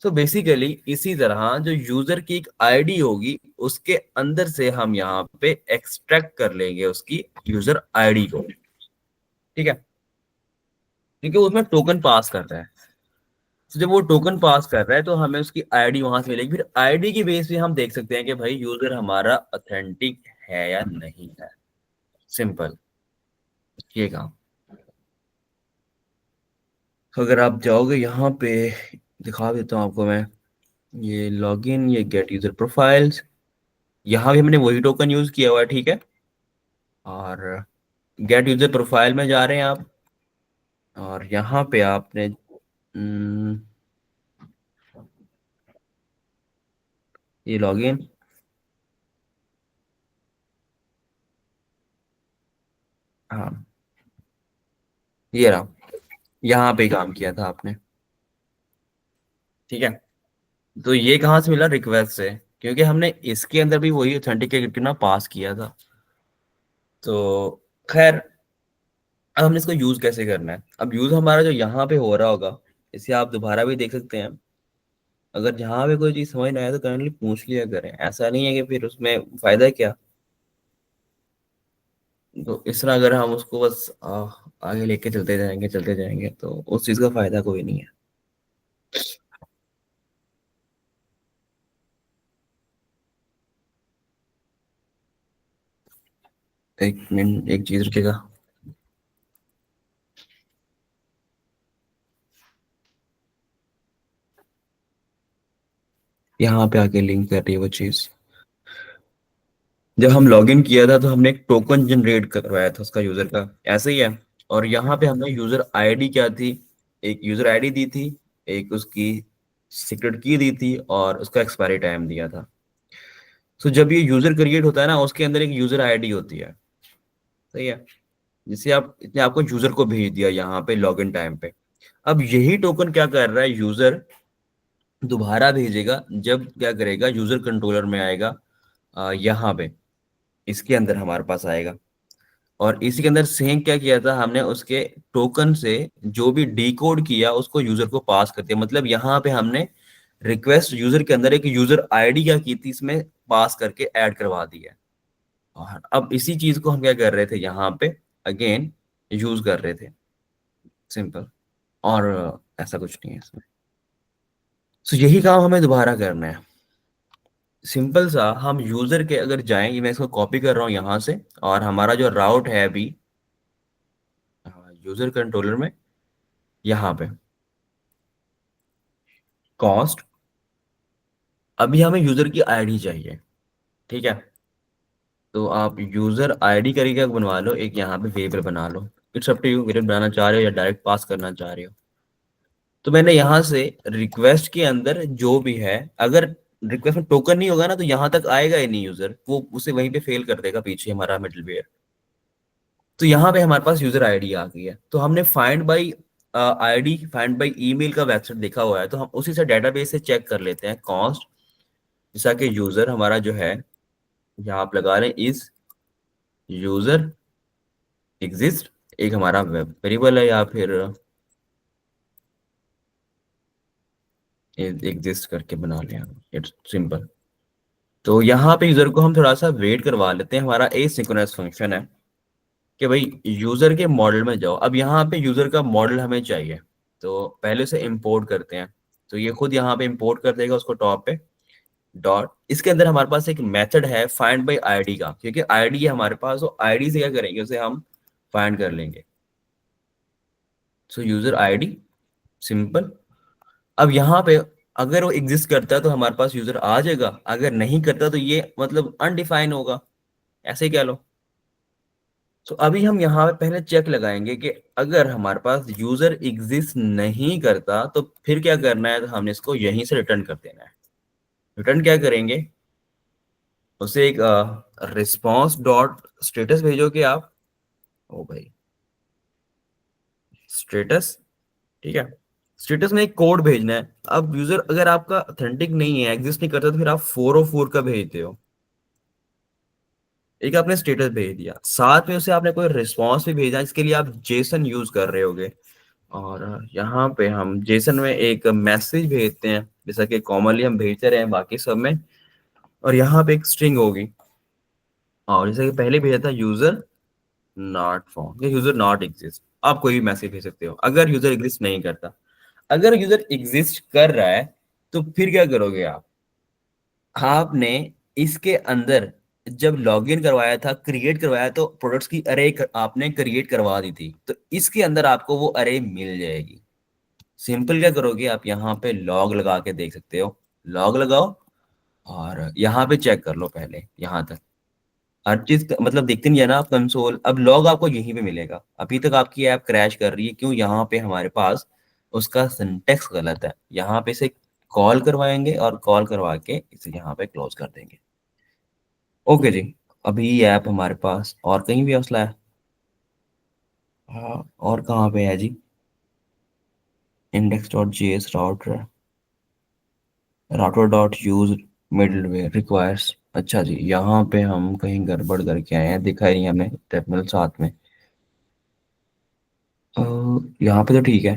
S1: तो बेसिकली इसी तरह जो यूजर की एक आईडी होगी, उसके अंदर से हम यहाँ पे एक्सट्रैक्ट कर लेंगे उसकी यूजर आईडी को, ठीक है, क्योंकि उसमें टोकन पास कर रहा है। तो जब वो टोकन पास कर रहा है तो हमें उसकी आईडी वहां से मिलेगी, फिर आईडी की बेस पे हम देख सकते हैं कि भाई यूजर हमारा ऑथेंटिक है या नहीं है। सिंपल ये काम। तो अगर आप जाओगे यहाँ पे, दिखा देता हूँ आपको मैं, ये लॉगिन, ये गेट यूजर प्रोफाइल्स, यहाँ भी हमने वही टोकन यूज किया हुआ है, ठीक है। और गेट यूजर प्रोफाइल में जा रहे हैं आप, और यहाँ पे आपने ये लॉगिन, हाँ ये रहा, यहाँ पे काम किया था आपने, ठीक है। तो ये कहाँ से मिला, रिक्वेस्ट से, क्योंकि हमने इसके अंदर भी वही ऑथेंटिकेट ना पास किया था। तो खैर, अब हमने इसको यूज कैसे करना है। अब यूज हमारा जो यहाँ पे हो रहा होगा, इसे आप दोबारा भी देख सकते हैं। अगर जहाँ पे कोई चीज समझ ना आए तो काइंडली पूछ लिया करें, ऐसा नहीं है कि फिर उसमें फायदा क्या। तो इस तरह अगर हम उसको बस आगे लेके चलते जाएंगे तो उस चीज का फायदा कोई नहीं है। एक मिनट, एक चीज रुकेगा। यहाँ पे आके लिंक कर रही है वो चीज। जब हम लॉगिन किया था तो हमने एक टोकन जनरेट करवाया था उसका, यूजर का, ऐसे ही है। और यहाँ पे हमने यूजर आईडी क्या थी, एक यूजर आईडी दी थी, एक उसकी सीक्रेट की दी थी, और उसका एक्सपायरी टाइम दिया था। तो जब ये यूजर क्रिएट होता है ना, उसके अंदर एक यूजर आईडी होती है, सही है, जिसे आप इसने आपको यूजर को भेज दिया यहाँ पे लॉगिन टाइम पे। अब यही टोकन क्या कर रहा है, यूजर दोबारा भेजेगा जब क्या करेगा, यूजर कंट्रोलर में आएगा, यहाँ पे इसके अंदर हमारे पास आएगा। और इसी के अंदर सेम क्या किया था हमने, उसके टोकन से जो भी डिकोड किया उसको यूजर को पास कर दिया। मतलब यहाँ पे हमने रिक्वेस्ट यूजर के अंदर एक यूजर आईडी क्या की थी, इसमें पास करके ऐड करवा दी है। और अब इसी चीज को हम क्या कर रहे थे, यहाँ पे अगेन यूज कर रहे थे, सिंपल। और ऐसा कुछ नहीं है इसमें। तो यही काम हमें दोबारा करना है, सिंपल सा। हम यूजर के अगर जाएं, ये मैं इसको कॉपी कर रहा हूँ यहाँ से, और हमारा जो राउट है अभी यूजर कंट्रोलर में, यहाँ पे कॉस्ट, अभी हमें यूजर की आईडी चाहिए, ठीक है। तो आप यूजर आईडी करके बनवा लो, एक यहाँ पे वेरिएबल बना लो। It's up to you, variable बनाना चाह रहे हो या डायरेक्ट पास करना चाह रहे हो। तो मैंने यहाँ से रिक्वेस्ट के अंदर जो भी है, अगर रिक्वेस्ट में टोकन नहीं होगा ना तो यहाँ तक आएगा ही नहीं यूजर, वो उसे वहीं पे फेल कर देगा पीछे हमारा मिडलवेयर। तो यहाँ पे हमारे पास यूजर आईडी आ गई है। तो हमने find by ID, find by email का वेबसाइट देखा हुआ है, तो हम उसी से डेटाबेस से चेक कर लेते हैं कॉस्ट, जैसा कि यूजर हमारा जो है, यहाँ आप लगा रहे हैं इज यूजर एग्जिस्ट, एक हमारा वेरिएबल है, या फिर एग्जिस्ट करके बना लिया, इट्स सिंपल। तो यहाँ पे यूजर को हम थोड़ा सा वेट करवा लेते हैं। हमारा एसिंक्रोनस फंक्शन है कि भाई यूजर के मॉडल में जाओ। अब यहाँ पे यूजर का मॉडल हमें चाहिए, तो पहले से इंपोर्ट करते हैं। तो ये खुद यहाँ पे इंपोर्ट कर देगा उसको टॉप पे डॉट। इसके अंदर हमारे पास एक मेथड है फाइंड बाय आईडी का, क्योंकि आईडी है हमारे पास, तो आईडी से क्या करेंगे, उसे हम फाइंड कर लेंगे। सो यूजर आईडी, सिंपल। अब यहाँ पे अगर वो एग्जिस्ट करता है तो हमारे पास यूजर आ जाएगा, अगर नहीं करता तो ये मतलब अनडिफाइन होगा, ऐसे ही कह लो। तो अभी हम यहाँ पे पहले चेक लगाएंगे कि अगर हमारे पास यूजर एग्जिस्ट नहीं करता तो फिर क्या करना है, तो हमने इसको यहीं से रिटर्न कर देना है। रिटर्न क्या करेंगे, उसे एक रिस्पॉन्स डॉट स्टेटस भेजोगे आप। ओ भाई, स्टेटस, ठीक है। स्टेटस में एक कोड भेजना है। अब यूजर अगर आपका ऑथेंटिक नहीं है, एग्जिस्ट नहीं करता, तो फिर आप 404 का भेजते हो। एक आपने स्टेटस भेज दिया, साथ में उसे आपने कोई रिस्पॉन्स भी भेजा, इसके लिए आप जेसन यूज कर रहे होगे। और यहाँ पे हम जेसन में एक मैसेज भेजते हैं, जैसा कि कॉमनली हम भेजते रहे हैं बाकी सब में। और यहाँ पे एक स्ट्रिंग होगी, और जैसे कि पहले भेजा था यूजर नॉट फाउंड या यूजर नॉट एग्जिस्ट, आप कोई भी मैसेज भेज सकते हो अगर यूजर एग्जिस्ट नहीं करता। अगर यूजर एग्जिस्ट कर रहा है तो फिर क्या करोगे आप, आपने इसके अंदर जब लॉगिन करवाया था, क्रिएट करवाया, तो प्रोडक्ट्स की अरे आपने क्रिएट करवा दी थी, तो इसके अंदर आपको वो अरे मिल जाएगी। सिंपल क्या करोगे आप, यहाँ पे लॉग लगा के देख सकते हो, लॉग लगाओ और यहाँ पे चेक कर लो पहले यहाँ तक हर चीज मतलब दिखती नहीं है ना आप कंसोल। अब लॉग आपको यहीं पे मिलेगा। अभी तक आपकी ऐप क्रैश कर रही है, क्यों, यहाँ पे हमारे पास उसका सिंटेक्स गलत है। यहाँ पे से कॉल करवाएंगे और कॉल करवा के इसे यहाँ पे क्लोज कर देंगे। ओके जी। अभी ऐप हमारे पास और कहीं भी हौसला है। हाँ, और कहाँ पे है जी, index dot J S router, router dot use middleware requires. अच्छा जी, यहाँ पे हम कहीं गड़बड़ करके आए हैं, दिखाई नहीं हमें टर्मिनल साथ में। अ, यहाँ पे तो ठीक है।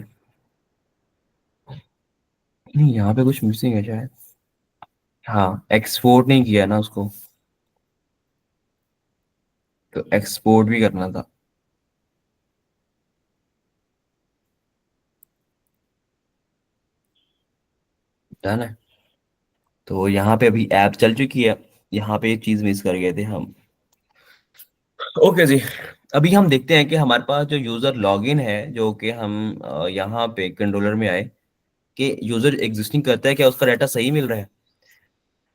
S1: नहीं, यहाँ पे कुछ मिसिंग है शायद। हाँ, एक्सपोर्ट नहीं किया ना उसको, तो एक्सपोर्ट भी करना था। डन है। तो यहाँ पे अभी ऐप चल चुकी है। यहाँ पे एक चीज मिस कर गए थे हम। ओके जी। अभी हम देखते हैं कि हमारे पास जो यूजर लॉगिन है, जो कि हम यहाँ पे कंट्रोलर में आए, कि यूजर एग्जिस्टिंग करता है क्या, उसका डाटा सही मिल रहा है।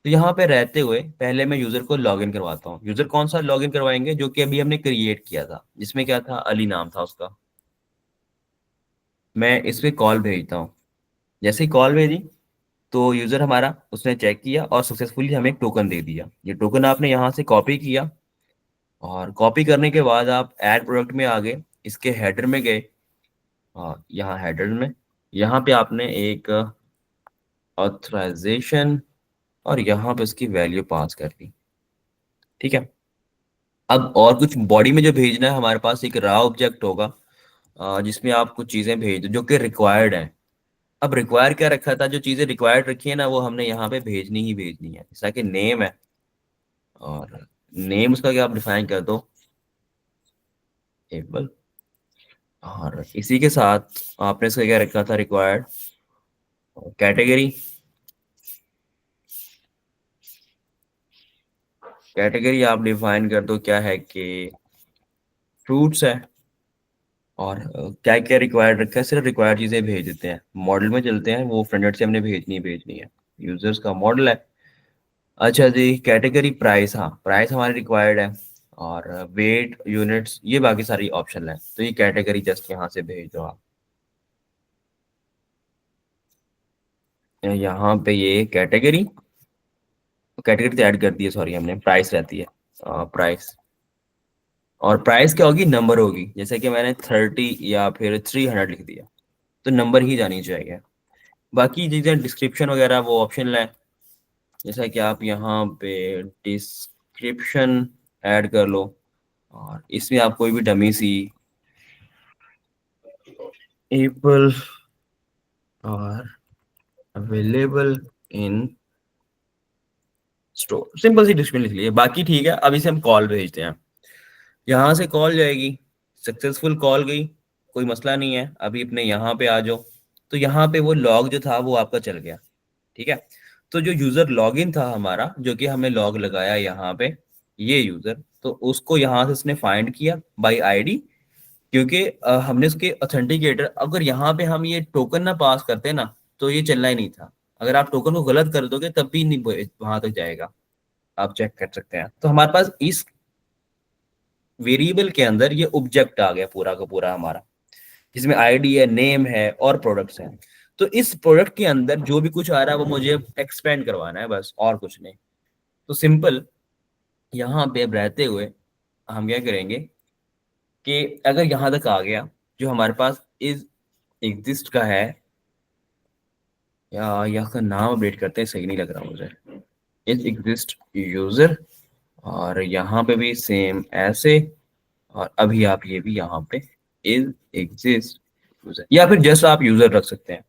S1: तो यहाँ पे रहते हुए पहले मैं यूजर को लॉगिन करवाता हूँ। यूजर कौन सा लॉगिन करवाएंगे, जो कि अभी हमने क्रिएट किया था, जिसमें क्या था, अली नाम था उसका। मैं इस पे कॉल भेजता हूँ। जैसे ही कॉल भेजी, तो यूजर हमारा उसने चेक किया और सक्सेसफुली हमें एक टोकन दे दिया। ये टोकन आपने यहाँ से कॉपी किया, और कॉपी करने के बाद आप ऐड प्रोडक्ट में आ गए, इसके हेडर में गए, और यहाँ हेडर में यहाँ पे आपने एक ऑथराइजेशन और यहाँ पे उसकी वैल्यू पास कर दी। ठीक है। अब और कुछ बॉडी में जो भेजना है, हमारे पास एक रा ऑब्जेक्ट होगा, जिसमें आप कुछ चीजें भेज दो जो कि रिक्वायर्ड है। अब रिक्वायर क्या रखा था, जो चीजें रिक्वायर्ड रखी है ना, वो हमने यहाँ पे भेजनी ही भेजनी है। जैसा कि नेम है, और नेम उसका क्या आप डिफाइन कर दो, टेबल। और इसी के साथ आपने इसका क्या रखा था, रिक्वायर्ड कैटेगरी। कैटेगरी आप डिफाइन कर दो क्या है, कि फ्रूट्स है। और क्या क्या रिक्वायर्ड रखा है, सिर्फ रिक्वायर्ड चीजें भेज देते हैं। मॉडल में चलते हैं, वो फ्रंट एंड से हमने भेजनी ही भेजनी है। यूजर्स का मॉडल है। अच्छा जी, कैटेगरी प्राइस, हाँ प्राइस हमारी रिक्वायर्ड है। और वेट यूनिट्स, ये बाकी सारी ऑप्शन है। तो ये कैटेगरी जस्ट यहाँ से भेज दो आप। यहाँ पे ये कैटेगरी, कैटेगरी तो ऐड कर दी है, सॉरी, हमने प्राइस रहती है, प्राइस। और प्राइस क्या होगी, नंबर होगी। जैसे कि मैंने 30 या फिर 300 लिख दिया, तो नंबर ही जानी चाहिए। बाकी चीजें डिस्क्रिप्शन वगैरह वो ऑप्शनल है। जैसा कि आप यहाँ पे डिस्क्रिप्शन ऐड कर लो, और इसमें आप कोई भी डमी सी एप्पल और अवेलेबल इन स्टोर, सिंपल सी डिस्क्रिप्शन लिख लीजिए। बाकी ठीक है। अब इसे हम कॉल भेजते हैं। यहाँ से कॉल जाएगी, सक्सेसफुल कॉल गई, कोई मसला नहीं है। अभी अपने यहाँ पे आ जाओ, तो यहाँ पे वो लॉग जो था वो आपका चल गया। ठीक है। तो जो यूजर लॉगिन था हमारा, जो कि हमने लॉग लगाया यहाँ पे, ये यूजर, तो उसको यहाँ से उसने फाइंड किया बाय आईडी, क्योंकि हमने उसके ऑथेंटिकेटर, अगर यहाँ पे हम ये टोकन ना पास करते ना, तो ये चलना ही नहीं था। अगर आप टोकन को गलत कर दोगे तब भी नहीं वहां तक जाएगा। आप चेक कर सकते हैं। तो हमारे पास इस वेरिएबल के अंदर ये ऑब्जेक्ट आ गया पूरा का पूरा हमारा, जिसमें आईडी है, नेम है और प्रोडक्ट्स हैं। तो इस प्रोडक्ट के अंदर जो भी कुछ आ रहा है वो मुझे एक्सपेंड करवाना है बस, और कुछ नहीं। तो सिंपल यहाँ पे अब रहते हुए हम क्या करेंगे कि अगर यहाँ तक आ गया, जो हमारे पास इज एग्जिस्ट का है, या यहाँ का नाम अपडेट करते हैं, सही नहीं लग रहा मुझे, इज एग्जिस्ट यूजर, और यहाँ पे भी सेम ऐसे, और अभी आप ये भी यहाँ पे इज एग्जिस्ट यूजर, या फिर जस्ट आप यूजर रख सकते हैं।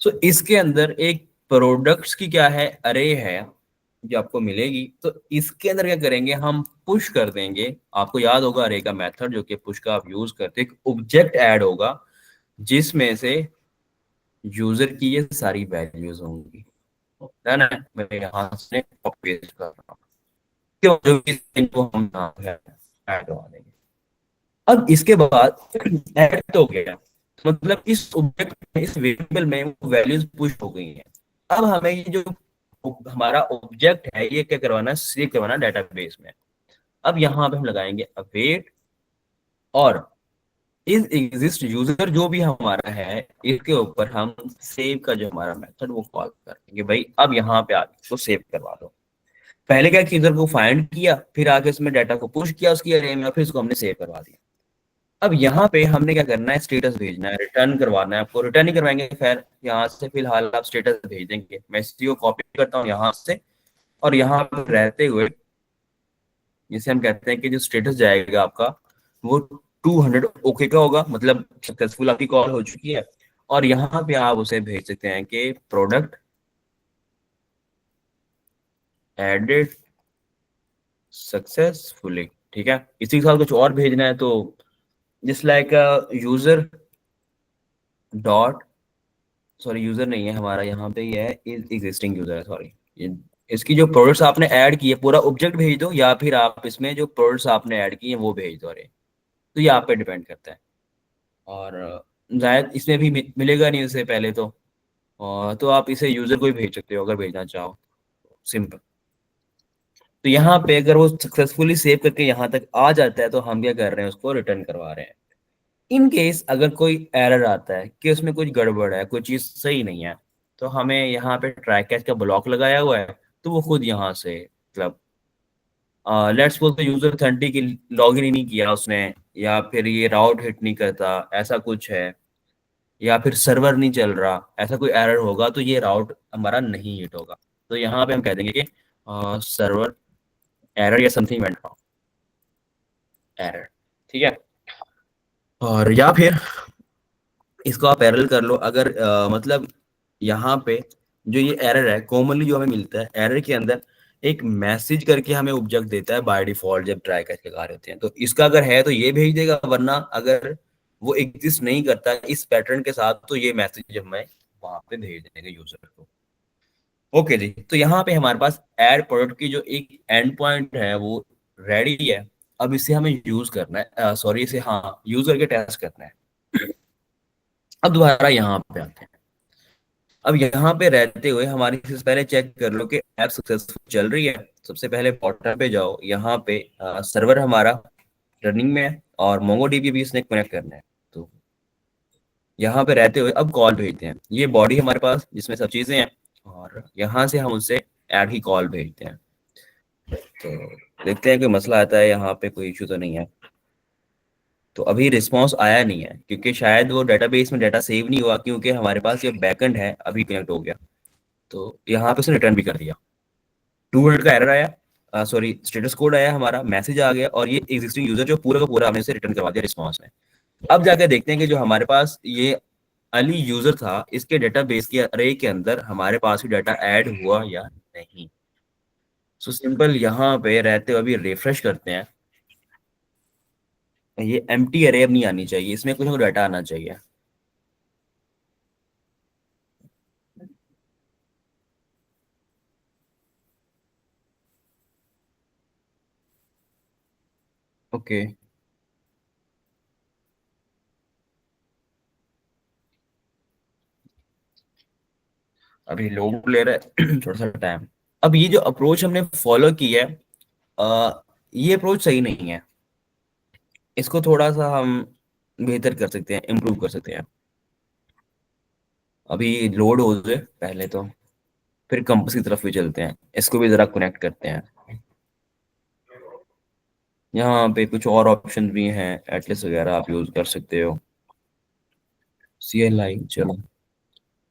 S1: सो इसके अंदर एक प्रोडक्ट्स की क्या है, अरे है जो आपको मिलेगी। तो इसके अंदर क्या करेंगे, हम पुश कर देंगे। आपको याद होगा अरे का मेथड जो कि पुश का आप यूज करते, एक ऑब्जेक्ट ऐड होगा जिसमें से यूजर की ये सारी वैल्यूज होंगी, है ना। मैं यहाँ से कॉपी पेस्ट कर रहा हूँ, क्यों, जो भी इनको हम यहाँ पे ऐड करवा देंगे। अब इसके बाद ऐड तो हो गया, मतलब इस ऑब्जेक्ट में, इस वेरिएबल में वैल्यूज पुश हो गई हैं। अब हमें ये जो हमारा ऑब्जेक्ट है ये क्या करवाना है, सेव करवाना डेटाबेस में। अब यहाँ पे हम लगाएंगे अवेट, और इस एग्जिस्ट यूजर जो भी हमारा है इसके ऊपर हम सेव का जो हमारा मेथड वो कॉल करेंगे। भाई अब यहाँ पे आके इसको सेव करवा दो। पहले क्या यूजर को फाइंड किया, फिर आके उसमें डाटा को पुश किया उसकी अरे में, फिर उसको हमने सेव करवा दिया। अब यहाँ पे हमने क्या करना है, स्टेटस भेजना है, रिटर्न करवाना है आपको। रिटर्न ही करवाएंगे, खैर यहाँ से फिलहाल आप स्टेटस भेज देंगे। मैं इसी को कॉपी करता हूँ यहाँ से, और यहाँ पर रहते हुए जिसे हम कहते हैं कि जो स्टेटस जाएगा आपका वो 200 ओके का होगा, मतलब सक्सेसफुल आपकी कॉल हो चुकी है। और यहाँ पे आप उसे भेज सकते हैं कि प्रोडक्ट एडेड सक्सेसफुली, ठीक है। इसी के साथ कुछ और भेजना है तो जिस like user dot, sorry user नहीं है हमारा यहाँ पे, ये है एग्जिस्टिंग यूजर है, सॉरी। इसकी जो प्रोडक्ट्स आपने ऐड किए पूरा ऑब्जेक्ट भेज दो, या फिर आप इसमें जो प्रोडक्ट्स आपने ऐड किए वो भेज दो। अरे तो ये आप पे डिपेंड करता है, और शायद इसमें भी मिलेगा नहीं उससे पहले तो, और तो आप इसे यूजर को ही भेज सकते हो अगर भेजना चाहो, सिंपल। तो यहाँ पे अगर वो सक्सेसफुली सेव करके यहाँ तक आ जाता है तो हम क्या कर रहे हैं, उसको रिटर्न करवा रहे हैं। इन केस अगर कोई एरर आता है कि उसमें कुछ गड़बड़ है, कोई चीज सही नहीं है, तो हमें यहाँ पे ट्राई कैच का ब्लॉक लगाया हुआ है, तो वो खुद यहाँ से, मतलब लेट्स सपोज यूजर 30 की लॉगिन ही नहीं किया उसने, या फिर ये राउट हिट नहीं करता, ऐसा कुछ है, या फिर सर्वर नहीं चल रहा, ऐसा कोई एरर होगा, तो ये राउट हमारा नहीं हिट होगा। तो यहाँ पे हम कह देंगे कि सर्वर एरर या समथिंग वेंट रॉन्ग, एरर, ठीक है। और या फिर इसको आप पैरेलल कर लो, अगर मतलब यहाँ पे जो ये एरर है, कॉमनली जो हमें मिलता है एरर के अंदर एक मैसेज करके हमें ऑब्जेक्ट देता है बाय डिफॉल्ट जब ट्राई करके लगा रहे होते हैं। तो इसका अगर है तो ये भेज देगा, वरना अगर वो एग्जिस्ट नहीं करता इस पैटर्न के साथ तो ये मैसेज हमें वहां पे भेज देंगे यूजर को। ओके जी, तो यहाँ पे हमारे पास एड प्रोडक्ट की जो एक एंड पॉइंट है वो रेडी है। अब इसे हमें यूज करना है, सॉरी इसे हाँ यूज करके टेस्ट करना है। अब दोबारा यहाँ पे आते हैं। अब यहाँ पे रहते हुए हमारी सबसे पहले चेक कर लो कि ऐप सक्सेसफुल चल रही है। सबसे पहले पोर्टल पे जाओ, यहाँ पे सर्वर हमारा रनिंग में है और मोंगोडीबी भी इसने कनेक्ट करना है। तो यहाँ पे रहते हुए अब कॉल भेजते हैं, ये बॉडी हमारे पास जिसमें सब चीजें हैं, और यहाँ से हम उससे ऐड की कॉल भेजते हैं। तो देखते हैं कोई मसला आता है, यहाँ पे कोई इशू तो नहीं है। तो अभी रिस्पांस आया नहीं है क्योंकि शायद वो डेटाबेस में डाटा सेव नहीं हुआ, क्योंकि हमारे पास जो बैकएंड है अभी कनेक्ट हो गया। तो यहाँ पे उसने रिटर्न भी कर दिया, 200 का एरर आया, सॉरी स्टेटस कोड आया, हमारा मैसेज आ गया, और ये एग्जिस्टिंग यूजर जो पूरा का पूरा हमने इसे रिटर्न करवा दिया रिस्पांस में। अब जाकर देखते हैं कि जो हमारे पास ये अली यूजर था इसके डेटाबेस के अरे के अंदर हमारे पास भी डाटा ऐड हुआ या नहीं। सो सिंपल यहाँ पे रहते हुए अभी रिफ्रेश करते हैं। ये एम्प्टी अरे अब नहीं आनी चाहिए, इसमें कुछ डाटा आना चाहिए। ओके, अभी लोड ले रहा है थोड़ा सा टाइम। अब ये जो अप्रोच हमने फॉलो की है, ये अप्रोच सही नहीं है। इसको थोड़ा सा हम बेहतर कर सकते हैं, इम्प्रूव कर सकते हैं। अभी लोड हो जाए पहले तो, फिर कंपास की तरफ भी चलते हैं, इसको भी जरा कनेक्ट करते हैं। यहाँ पे कुछ और ऑप्शन भी हैं, एटलस वगैरह आप यूज कर सकते हो। CLI चलो,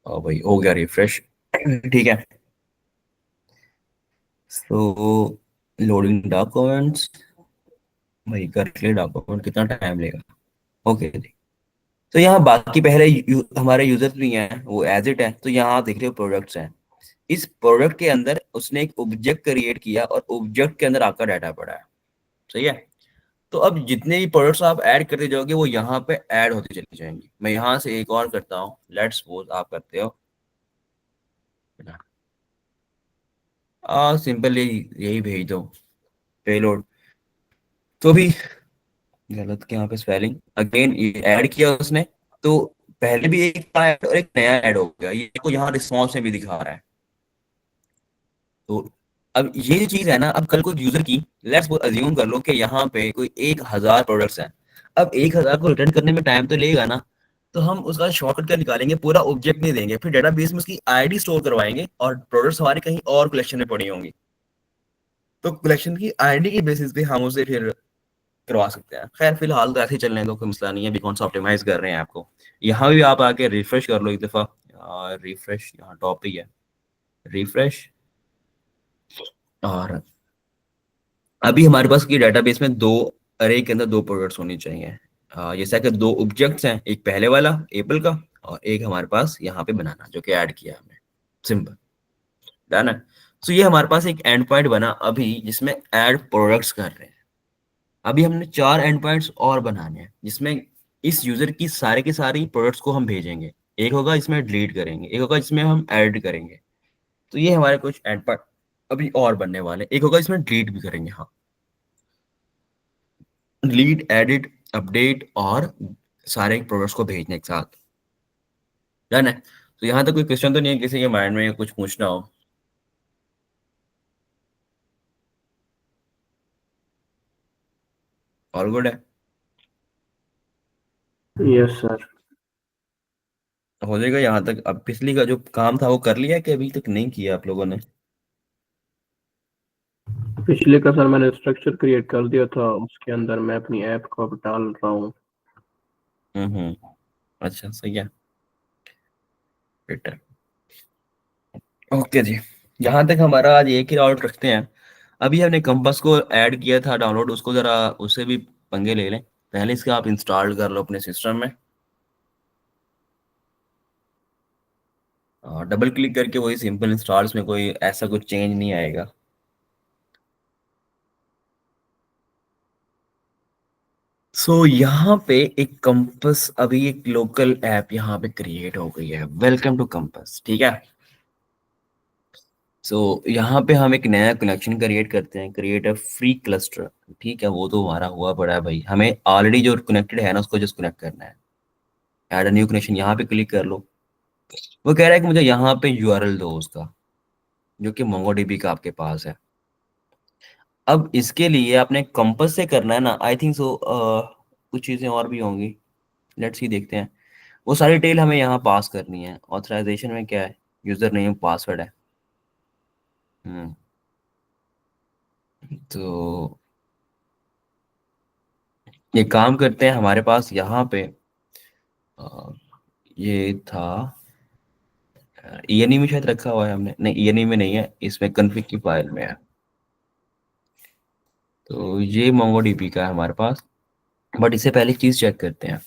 S1: भाई हो गया रिफ्रेश। ठीक है, सो लोडिंग डॉक्यूमेंट्स, भाई कर ले डॉक्यूमेंट, कितना टाइम लेगा। ओके जी, तो यहाँ बाकी पहले हमारे यूजर्स भी हैं, वो एज इट है। तो यहाँ देख रहे हो प्रोडक्ट्स हैं, इस प्रोडक्ट के अंदर उसने एक ऑब्जेक्ट क्रिएट किया और ऑब्जेक्ट के अंदर आपका डाटा पड़ा है। सही है, तो अब जितने भी प्रोडक्ट्स आप ऐड करते जाओगे वो यहाँ पे ऐड होती चली जाएंगी। मैं यहाँ से एक और करता हूँ, लेट्स सपोज आप करते हो सिंपल यही भेज दो पेलोड। तो भी गलत क्या यहाँ पे स्पेलिंग, अगेन ये ऐड किया उसने, तो पहले भी एक था ऐड और एक नया ऐड हो गया, ये को यहाँ रिस्पॉन्स में भी दिखा रहा है। तो अब ये जो चीज है ना, अब कल को यूजर की, लेट्स अज्यूम कर लो कि यहाँ पे कोई 1,000 प्रोडक्ट्स हैं। अब 1,000 को रिटर्न करने में टाइम तो लगेगा ना, तो हम उसका शॉर्टकट क्या निकालेंगे, पूरा ऑब्जेक्ट नहीं देंगे, फिर डेटाबेस में उसकी आईडी स्टोर करवाएंगे और प्रोडक्ट्स हमारे कहीं और कलेक्शन में पड़ी होंगी, तो कलेक्शन की आईडी के बेसिस पे हम उसे फिर करवा सकते हैं। खैर फिलहाल तो ऐसे ही चलने दो, कोई मसला नहीं है, अभी कौन सा ऑप्टिमाइज कर रहे हैं आपको। यहाँ भी आप आके रिफ्रेश कर लो एक दफा, रिफ्रेश यहाँ टॉप पे ही है, रिफ्रेश। और अभी हमारे पास की डेटाबेस में दो अरे के अंदर दो प्रोडक्ट्स होनी चाहिए। जैसा कि दो ऑब्जेक्ट्स हैं, एक पहले वाला एप्पल का और एक हमारे पास यहाँ पे बनाना जो कि ऐड किया हमने, सिंपल डन है। तो ये हमारे पास एक एंड पॉइंट बना अभी, जिसमें ऐड प्रोडक्ट्स कर रहे हैं। अभी हमने 4 एंड पॉइंट्स और बनाने हैं, जिसमें इस यूजर की सारे के सारी प्रोडक्ट्स को हम भेजेंगे। एक होगा इसमें डिलीट करेंगे, एक होगा इसमें हम ऐड करेंगे। तो ये हमारे कुछ एंड पॉइंट अभी और बनने वाले, एक होगा इसमें डिलीट भी करेंगे। हाँ, डिलीट, एडिट, अपडेट और सारे प्रोडक्ट्स को भेजने के साथ, डन है। तो यहाँ तक कोई क्वेश्चन तो नहीं है किसी के माइंड में, कुछ पूछना हो? ऑल गुड है,
S2: यस सर।
S1: हो जाएगा यहाँ तक। अब पिछली का जो काम था वो कर लिया कि अभी तक नहीं किया आप लोगों ने?
S2: पिछले का सर मैंने स्ट्रक्चर क्रिएट कर दिया था, उसके अंदर मैं अपनी ऐप को अब डाल रहा हूँ।
S1: अच्छा सही है, बेटर। ओके जी, यहाँ तक हमारा आज एक ही डाउट रखते हैं। अभी हमने कंपास को ऐड किया था डाउनलोड, उसको जरा उससे भी पंगे ले लें। पहले इसका आप इंस्टॉल कर लो अपने सिस्टम में, और डबल क्लिक करके वही सिंपल इंस्टॉल, में कोई ऐसा कुछ चेंज नहीं आएगा। यहाँ पे एक कंपास, अभी एक लोकल ऐप यहाँ पे क्रिएट हो गई है, वेलकम टू कंपास। ठीक है, यहाँ पे हम एक नया कनेक्शन क्रिएट करते हैं, क्रिएट अ फ्री क्लस्टर। ठीक है, वो तो हमारा हुआ पड़ा है भाई, हमें ऑलरेडी जो कनेक्टेड है ना उसको जस्ट कनेक्ट करना है। ऐड अ न्यू कनेक्शन, यहाँ पे क्लिक कर लो। वो कह रहा है कि मुझे यहाँ पे यूआरएल दो उसका, जो कि मोंगोडीबी का आपके पास है। अब इसके लिए आपने कंपास से करना है ना, आई थिंक सो। कुछ चीजें और भी होंगी, लेट्स सी देखते हैं। वो सारी डिटेल हमें यहाँ पास करनी है। ऑथराइजेशन में क्या है, यूजर नेम पासवर्ड है। हम्म तो ये काम करते हैं, हमारे पास यहाँ पे अ, ये था ईएनई में शायद रखा हुआ है हमने, नहीं ईएनई में नहीं है, इसमें कॉन्फ़िग की फाइल में है। तो ये मोंगोडीबी का है हमारे पास, बट इससे पहले एक चीज चेक करते हैं।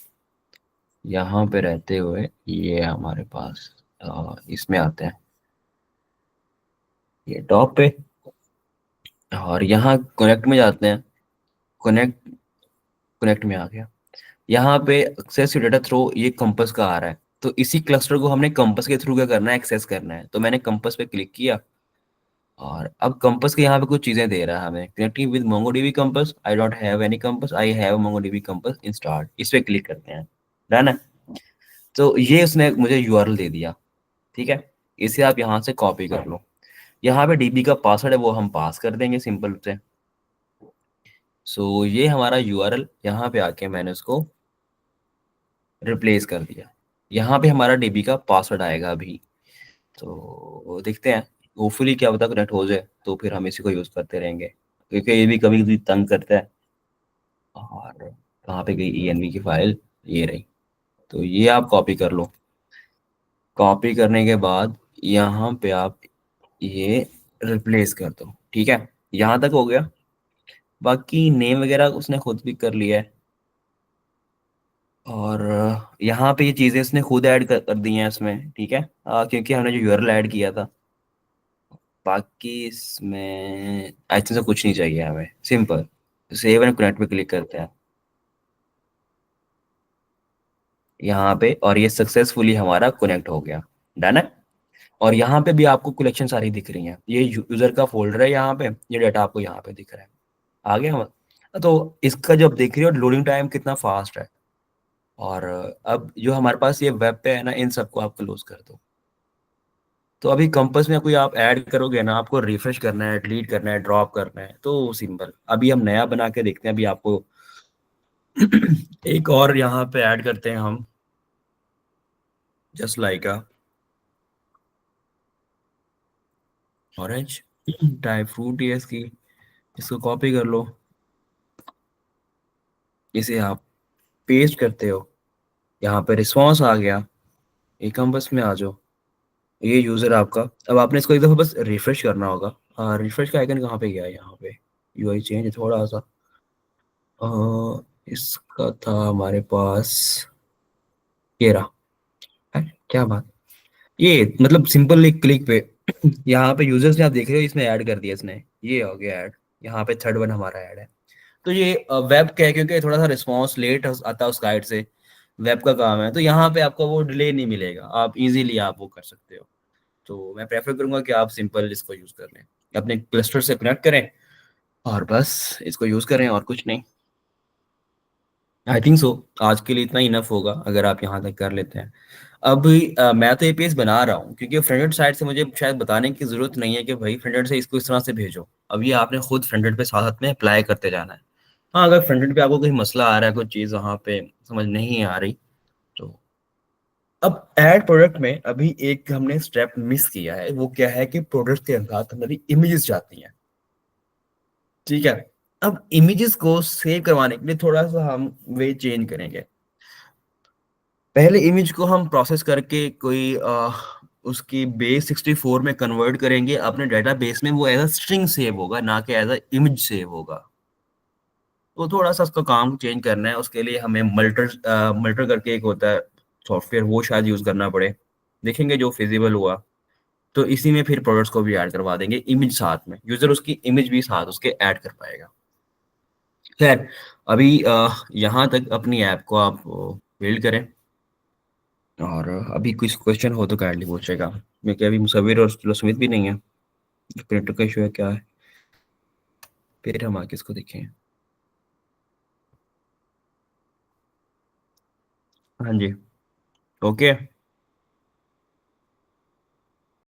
S1: यहाँ पे रहते हुए ये हमारे पास इसमें आते हैं, ये टॉप पे, और यहाँ कनेक्ट में जाते हैं। कनेक्ट, कनेक्ट में आ गया। यहाँ पे एक्सेस डेटा थ्रू, ये कंपास का आ रहा है, तो इसी क्लस्टर को हमने कंपास के थ्रू क्या करना है, एक्सेस करना है। तो मैंने कंपास पे क्लिक किया, और अब कंपास के यहाँ पे कुछ चीजें दे रहा है हमें, connecting with MongoDB compass, I don't have any compass, I have MongoDB compass installed. इस पे क्लिक करते हैं, डन है। तो ये उसने मुझे यूआरएल दे दिया। ठीक है, इसे आप यहाँ से कॉपी कर लो। यहाँ पे डीबी का पासवर्ड है, वो हम पास कर देंगे सिंपल से। सो ये हमारा यूआरएल, यहाँ पे आके मैंने उसको रिप्लेस कर दिया। यहाँ पे हमारा डीबी का पासवर्ड आएगा अभी, तो देखते हैं, होपफुली क्या पता कनेक्ट हो जाए, तो फिर हम इसी को यूज़ करते रहेंगे, क्योंकि ये भी कभी कभी तंग करता है। और कहाँ पे गई ENV की फाइल, ये रही। तो ये आप कॉपी कर लो। कॉपी करने के बाद यहाँ पे आप ये रिप्लेस कर दो, ठीक है। यहाँ तक हो गया। बाकी नेम वगैरह उसने खुद भी कर लिया है। और यहाँ पे ये चीज़ें उसने खुद ऐड कर दी हैं इसमें, ठीक है। क्योंकि हमने जो यूआरएल ऐड किया था। बाकी इसमें आई थिंक कुछ नहीं चाहिए हमें, सिंपल सेव एंड कनेक्ट पे क्लिक करते हैं यहाँ पे, और ये सक्सेसफुली हमारा कनेक्ट हो गया। डन है। और यहाँ पे भी आपको कलेक्शन सारी दिख रही हैं, ये यूजर का फोल्डर है, यहाँ पे ये डाटा आपको यहाँ पे दिख रहा है। आगे हम, तो इसका जब देख रही हो लोडिंग टाइम कितना फास्ट है। और अब जो हमारे पास ये वेब पे है ना, इन सबको आप क्लोज कर दो। तो अभी कंपस में कोई आप ऐड करोगे ना, आपको रिफ्रेश करना है, डिलीट करना है, ड्रॉप करना है, तो सिंपल। अभी हम नया बना के देखते हैं। अभी आपको एक और यहाँ पे ऐड करते हैं हम, जस्ट लाइक अ ऑरेंज टाइप फ्रूट है इसकी। इसको कॉपी कर लो, इसे आप पेस्ट करते हो, यहाँ पे रिस्पॉन्स आ गया। ये कंपस में आ जाओ, ये यूजर आपका। अब आपने इसको एक दफा बस रिफ्रेश करना होगा। रिफ्रेश का आइकन कहाँ पे गया है, यहाँ पे यूआई चेंज थोड़ा सा। इसका था हमारे पास, ये रहा है, क्या बात। ये मतलब सिंपल एक क्लिक पे यहाँ पे यूजर्स ने, आप देख रहे हो इसमें ऐड कर दिया इसने, ये हो गया ऐड। यहाँ पे थर्ड वन हमारा ऐड है। तो ये वेब का है, क्योंकि थोड़ा सा रिस्पॉन्स लेट आता है उस साइड से, वेब का काम है, तो यहाँ पे आपको वो डिले नहीं मिलेगा, आप इजीली आप वो कर सकते हो। तो मैं प्रेफर करूंगा कि आप सिंपल इसको यूज कर लें, अपने क्लस्टर से कनेक्ट करें और बस इसको यूज करें, और कुछ नहीं। आई थिंक सो आज के लिए इतना इनफ होगा अगर आप यहाँ तक कर लेते हैं। अब मैं तो ये पेज बना रहा हूँ, क्योंकि फ्रंट एंड साइड से मुझे शायद बताने की जरूरत नहीं है कि भाई फ्रंट एंड से इसको इस तरह से भेजो। अब ये आपने खुद फ्रंट एंड पे साथ साथ में अप्लाई करते जाना है। हाँ, अगर फ्रंट एंड पे आपको कोई मसला आ रहा है, कोई चीज़ वहाँ पे समझ नहीं आ रही, तो अब ऐड प्रोडक्ट में अभी एक हमने स्टेप मिस किया है। वो क्या है कि प्रोडक्ट के अंदर हमारी इमेजेस जाती हैं, ठीक है। अब इमेजेस को सेव करवाने के लिए थोड़ा सा हम वे चेंज करेंगे। पहले इमेज को हम प्रोसेस करके कोई उसकी बेस 64 में कन्वर्ट करेंगे अपने डेटाबेस में, वो एज अ स्ट्रिंग सेव होगा, ना कि एज अ इमेज सेव होगा। तो थोड़ा सा उसका काम चेंज करना है, उसके लिए हमें मल्टर मल्टर करके एक होता है सॉफ्टवेयर, वो शायद यूज करना पड़े, देखेंगे जो फिजिबल हुआ। तो इसी में फिर प्रोडक्ट्स को भी ऐड करवा देंगे, इमेज साथ में, यूजर उसकी इमेज भी साथ उसके ऐड कर पाएगा। खैर, अभी यहाँ तक अपनी ऐप को आप बिल्ड करें। और अभी कुछ क्वेश्चन हो तो काइंडली पूछेगा, क्योंकि अभी मुसविर और सुमित भी नहीं है, प्रिंटर का इशू है क्या है, फिर हम आगे इसको देखें। हाँ जी, ओके।